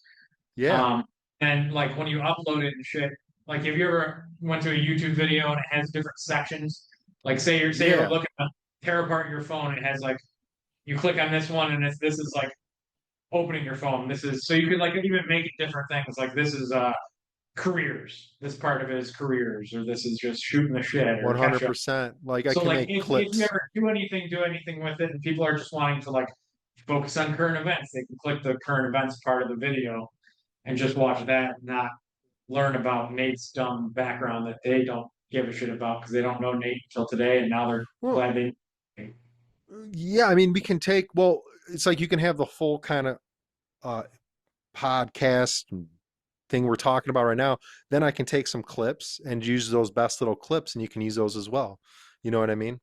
Yeah. Um, and like when you upload it and shit, like if you ever went to a YouTube video and it has different sections, like say you're Yeah. looking to tear apart your phone and it has like you click on this one and this is like opening your phone. This is so you could like even make it different things. Like this is careers. This part of it is careers, or this is just shooting the shit or catch up. 100%. Like I So can like make if you clips. ever do anything with it and people are just wanting to like focus on current events, they can click the current events part of the video and just watch that, and not learn about Nate's dumb background that they don't give a shit about because they don't know Nate until today, and now they're Well, glad they. yeah, I mean we can take well, it's like you can have the full kind of uh podcast thing we're talking about right now, then I can take some clips and use those best little clips and you can use those as well. You know what I mean?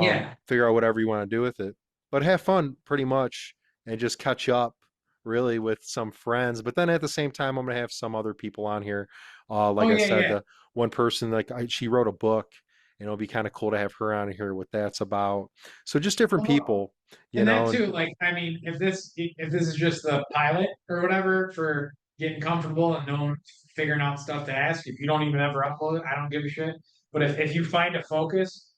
Yeah. Figure out whatever you want to do with it. But have fun pretty much and just catch up really with some friends. But then at the same time, I'm going to have some other people on here. Oh Like I said, yeah. the one person, she wrote a book and it'll be kind of cool to have her on here, what that's about. So just different Well, people, and that and too, like I mean, if this is just the pilot or whatever for getting comfortable and knowing figuring out stuff to ask, if you don't even ever upload it, I don't give a shit. But if you find a focus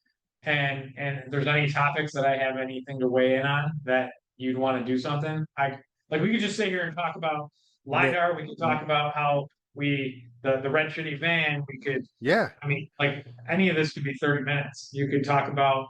and there's any topics that I have anything to weigh in on that you'd want to do something, I like we could just sit here and talk about that, LiDAR, we could talk about how the red shitty van, we could yeah, I mean, like any of this could be 30 minutes. You could talk about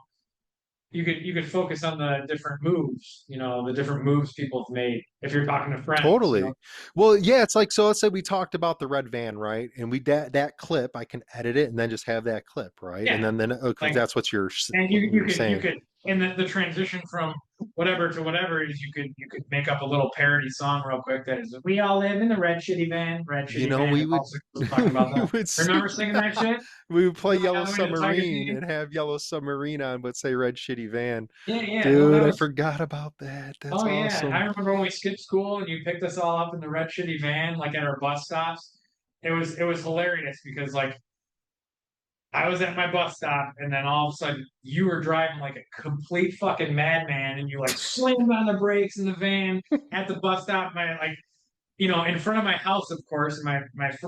you could focus on the different moves, the different moves people have made. If you're talking to friends, totally. Well, yeah, it's like so. Let's say we talked about the red van, right? And we that clip, I can edit it and then just have that clip, right? And yeah, then because like that's what you're and what you were you saying. could and the transition from whatever to whatever is you could make up a little parody song real quick that is we all live in the red You shitty know, van. we If all would six was talking about we that. would Remember sing singing that. that shit? We would play Going Yellow all the way to the Tigers Submarine game? and have Yellow Submarine on, but say Red Shitty Van. Yeah, yeah. No, Dude, that I was forgot about that. That's oh yeah. I awesome. remember when we skipped school and you picked us all up in the red shitty van, like at our bus stops. It was hilarious because like I was at my bus stop, and then all of a sudden you were driving like a complete fucking madman, and you like slammed on the brakes in the van at the bus stop. My like, in front of my house, of course. And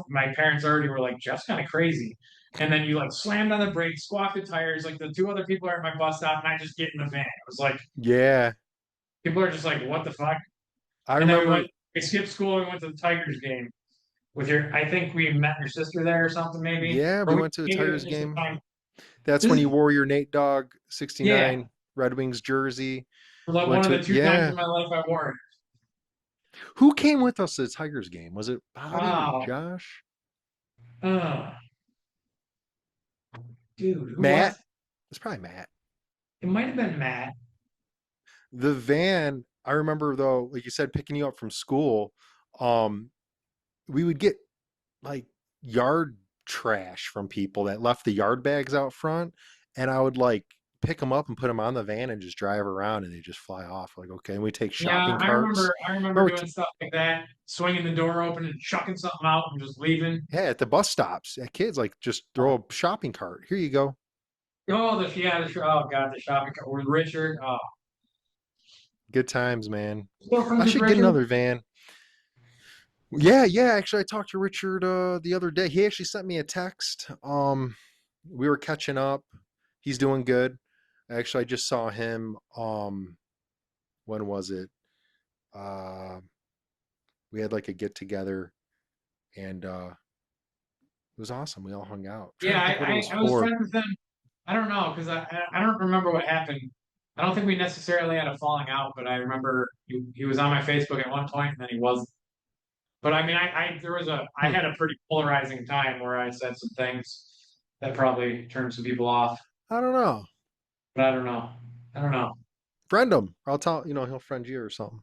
my parents already were like, "Jeff's kind of crazy." And then you like slammed on the brakes, squawked the tires. Like the two other people are at my bus stop, and I just get in the van. It was like Yeah. people are just like, "What the fuck?" I And then remember, we skipped school and we went to the Tigers game with your. I think we met your sister there or something, maybe, yeah, we or went to a maybe it was Tigers just the game. time. That's when This, you wore your Nate Dogg yeah. 69 Red Wings jersey. Like Went one of to the it. two times Yeah. in my life I wore it. Who came with us to the Tigers game? Was it Bobby or Wow. Josh? Uh, dude, who Matt? was it? It's probably Matt. It might have been Matt. The van, I remember though, like you said, picking you up from school, um, we would get like yard trash from people that left the yard bags out front, and I would like pick them up and put them on the van and just drive around, and they just fly off. Like, okay, and we take Yeah, shopping I remember carts. I remember Remember, doing stuff like that, swinging the door open and chucking something out and just leaving. yeah, at the bus stops, at kids like just throw a shopping cart. Here you go. Oh, oh god, the shopping cart with Richard. Oh, Good times, man. still friends I with should get Richard? another van. Yeah, yeah. Actually, I talked to Richard the other day. He actually sent me a text. We were catching up. He's doing good. Actually, I just saw him. When was it? Uh, we had like a get together, and it was awesome. We all hung out. I'm trying Yeah, to think what it was I was for. friends with him. I don't know because I don't remember what happened. I don't think we necessarily had a falling out, but I remember he was on my Facebook at one point and then he wasn't. But I mean, I Hmm. had a pretty polarizing time where I said some things that probably turned some people off. I don't know. But I don't know. I don't know. Friend him. I'll tell he'll friend you or something.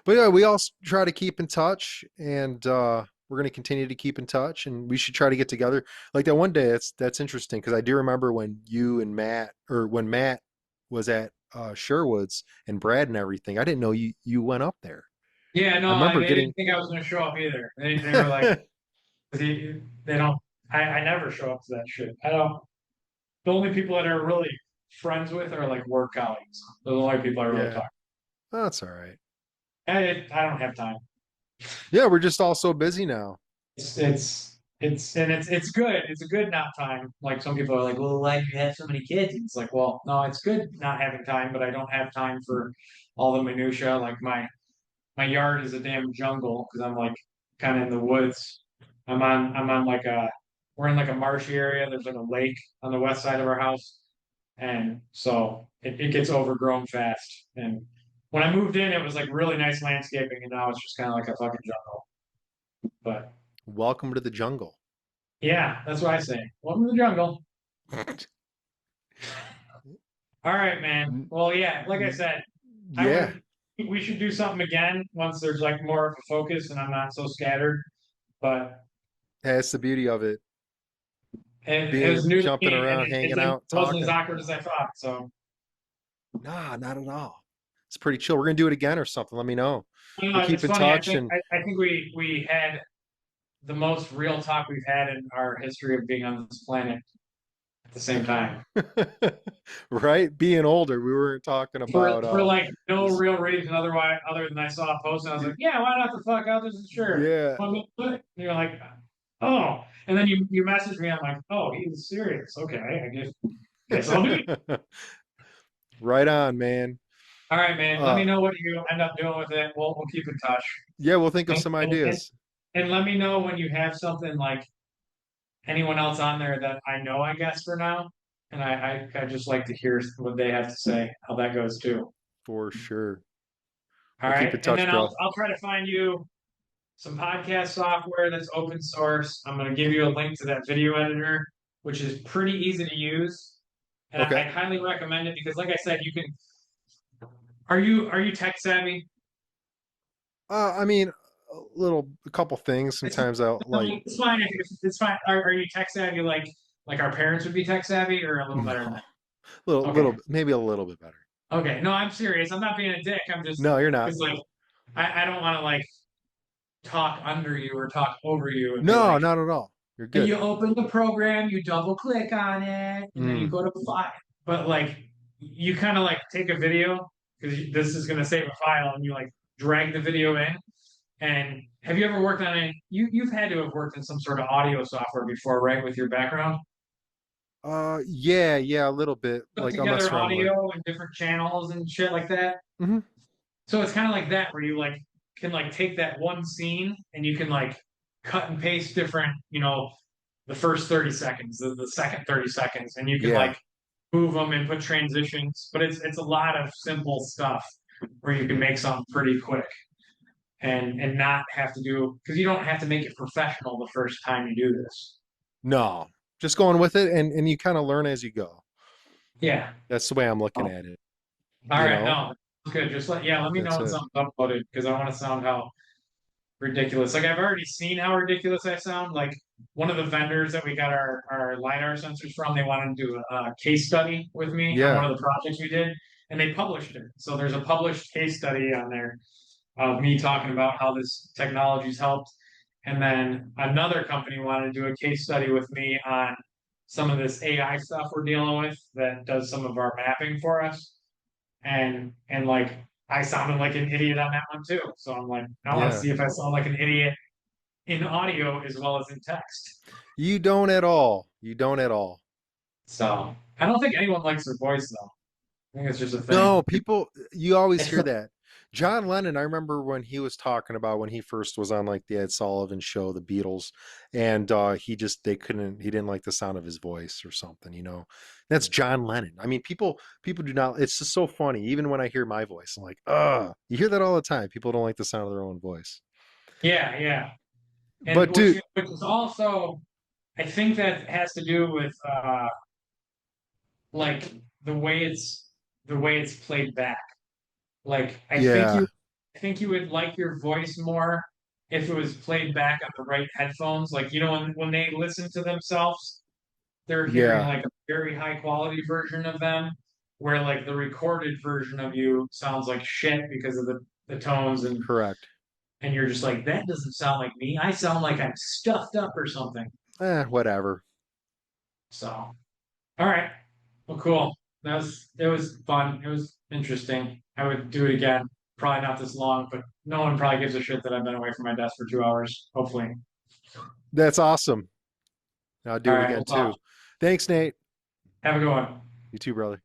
But yeah, we all try to keep in touch, and we're going to continue to keep in touch, and we should try to get together. Like that one day. That's interesting because I do remember when you and Matt, or when Matt was at Sherwood's and Brad and everything. I didn't know you went up there. Yeah, I no, remember they didn't getting. think I was going to show up either. They were like, they don't. I never show up to that shit. I don't. The only people that are really friends with are like work colleagues. Those are the only people I really Yeah, talk. that's all right. I don't have time. Yeah, we're just all so busy now. It's good. It's a good not time. Like some people are like, well, why do you have so many kids? And it's like, well, no, it's good not having time, but I don't have time for all the minutia. Like my yard is a damn jungle because I'm like kind of in the woods. I'm on like a we're in like a marshy area. There's like a lake on the west side of our house, and so it gets overgrown fast. And when I moved in, it was like really nice landscaping, and now it's just kind of like a fucking jungle. But Welcome to the jungle. yeah, that's what I say. Welcome to the jungle. All right, man. Well, yeah, like I said, I Yeah, would we should do something again once there's like more of a focus and I'm not so scattered. But that's the beauty of it. it Being was new to jumping me, and around, hanging it out, wasn't as talking. awkward as I thought. So, Nah, not at all. It's pretty chill. We're gonna do it again or something. Let me know. We'll keep it's in funny. I touch think and I think we had the most real talk we've had in our history of being on this planet at the same time right. Being older, we weren't talking for about like no this. real reason other than I saw a post and I was like, yeah, why not the fuck out? This is sure. Yeah. And you're like, oh, and then you message me. I'm like, oh, he's serious. Okay, I guess I'll do it. Right on, man. All right, man. Let me Uh, know what you end up doing with it. We'll keep in touch. yeah, we'll think of And, some and, and, ideas and let me know when you have something like anyone else on there that I know, I guess, for now. And I just like to hear what they have to say, how that goes too. for sure. All We'll keep right. in And touch, then bro. I'll try to find you some podcast software that's open source. I'm going to give you a link to that video editor, which is pretty easy to use. and Okay. I highly recommend it because, like I said, you can. Are you tech savvy? I mean, a couple things. It's Sometimes I'll like, it's fine. It's fine. Are you tech savvy like our parents would be tech savvy, or a little better than no, that? Okay. maybe a little bit better. Okay. No, I'm serious. I'm not being a dick. I'm just No, you're not. because like I don't want to like talk under you or talk over you and be No, like, not at all. You're and good. you open the program, you double click on it, and then you Mm. go to file. But like you kind of like take a video because this is going to save a file, and you like drag the video in. And have you ever worked on it? You've had to have worked in some sort of audio software before, right? With your background, Yeah, yeah, a little bit. put Like I'll mess together around with. audio and different channels and shit like that. Hmm. So it's kind of like that where you like can like take that one scene and you can like cut and paste different, the first 30 seconds, the second 30 seconds, and you can Yeah. like move them and put transitions. But it's a lot of simple stuff where you can make something pretty quick and not have to do because you don't have to make it professional the first time you do this. No, just going with it, and you kind of learn as you go. Yeah. That's the way I'm looking All at it. You right. know, No, that's good. Just let me know that's when it. something's uploaded because I want to sound how ridiculous. Like I've already seen how ridiculous I sound. Like one of the vendors that we got our LiDAR sensors from, they wanted to do a case study with me on Yeah, one of the projects we did, and they published it. So there's a published case study on there of me talking about how this technology's helped. And then another company wanted to do a case study with me on some of this AI stuff we're dealing with that does some of our mapping for us. And like I sounded like an idiot on that one too. So I'm like, I want to yeah. see if I sound like an idiot in audio as well as in text. You don't at all. You don't at all. So I don't think anyone likes their voice though. I think it's just a No, thing. people, you always It's hear that. John Lennon, I remember when he was talking about when he first was on like the Ed Sullivan show, the Beatles, and he didn't like the sound of his voice or something, you know. That's John Lennon. I mean, people do not, it's just so funny. Even when I hear my voice, I'm like, you hear that all the time. People don't like the sound of their own voice. yeah, yeah. And But dude, which is also I think that has to do with like the way it's played back. Like yeah, I think you would like your voice more if it was played back on the right headphones. Like when they listen to themselves, they're hearing yeah, like a very high quality version of them, where like the recorded version of you sounds like shit because of the tones correct. and you're just like that doesn't sound like me. I sound like I'm stuffed up or something. Whatever. So, all right. Well, cool. It was fun. It was interesting. I would do it again. Probably not this long, but no one probably gives a shit that I've been away from my desk for 2 hours. Hopefully. That's awesome. I'll All do it right, again we'll talk. too. Thanks, Nate. Have a good one. You too, brother.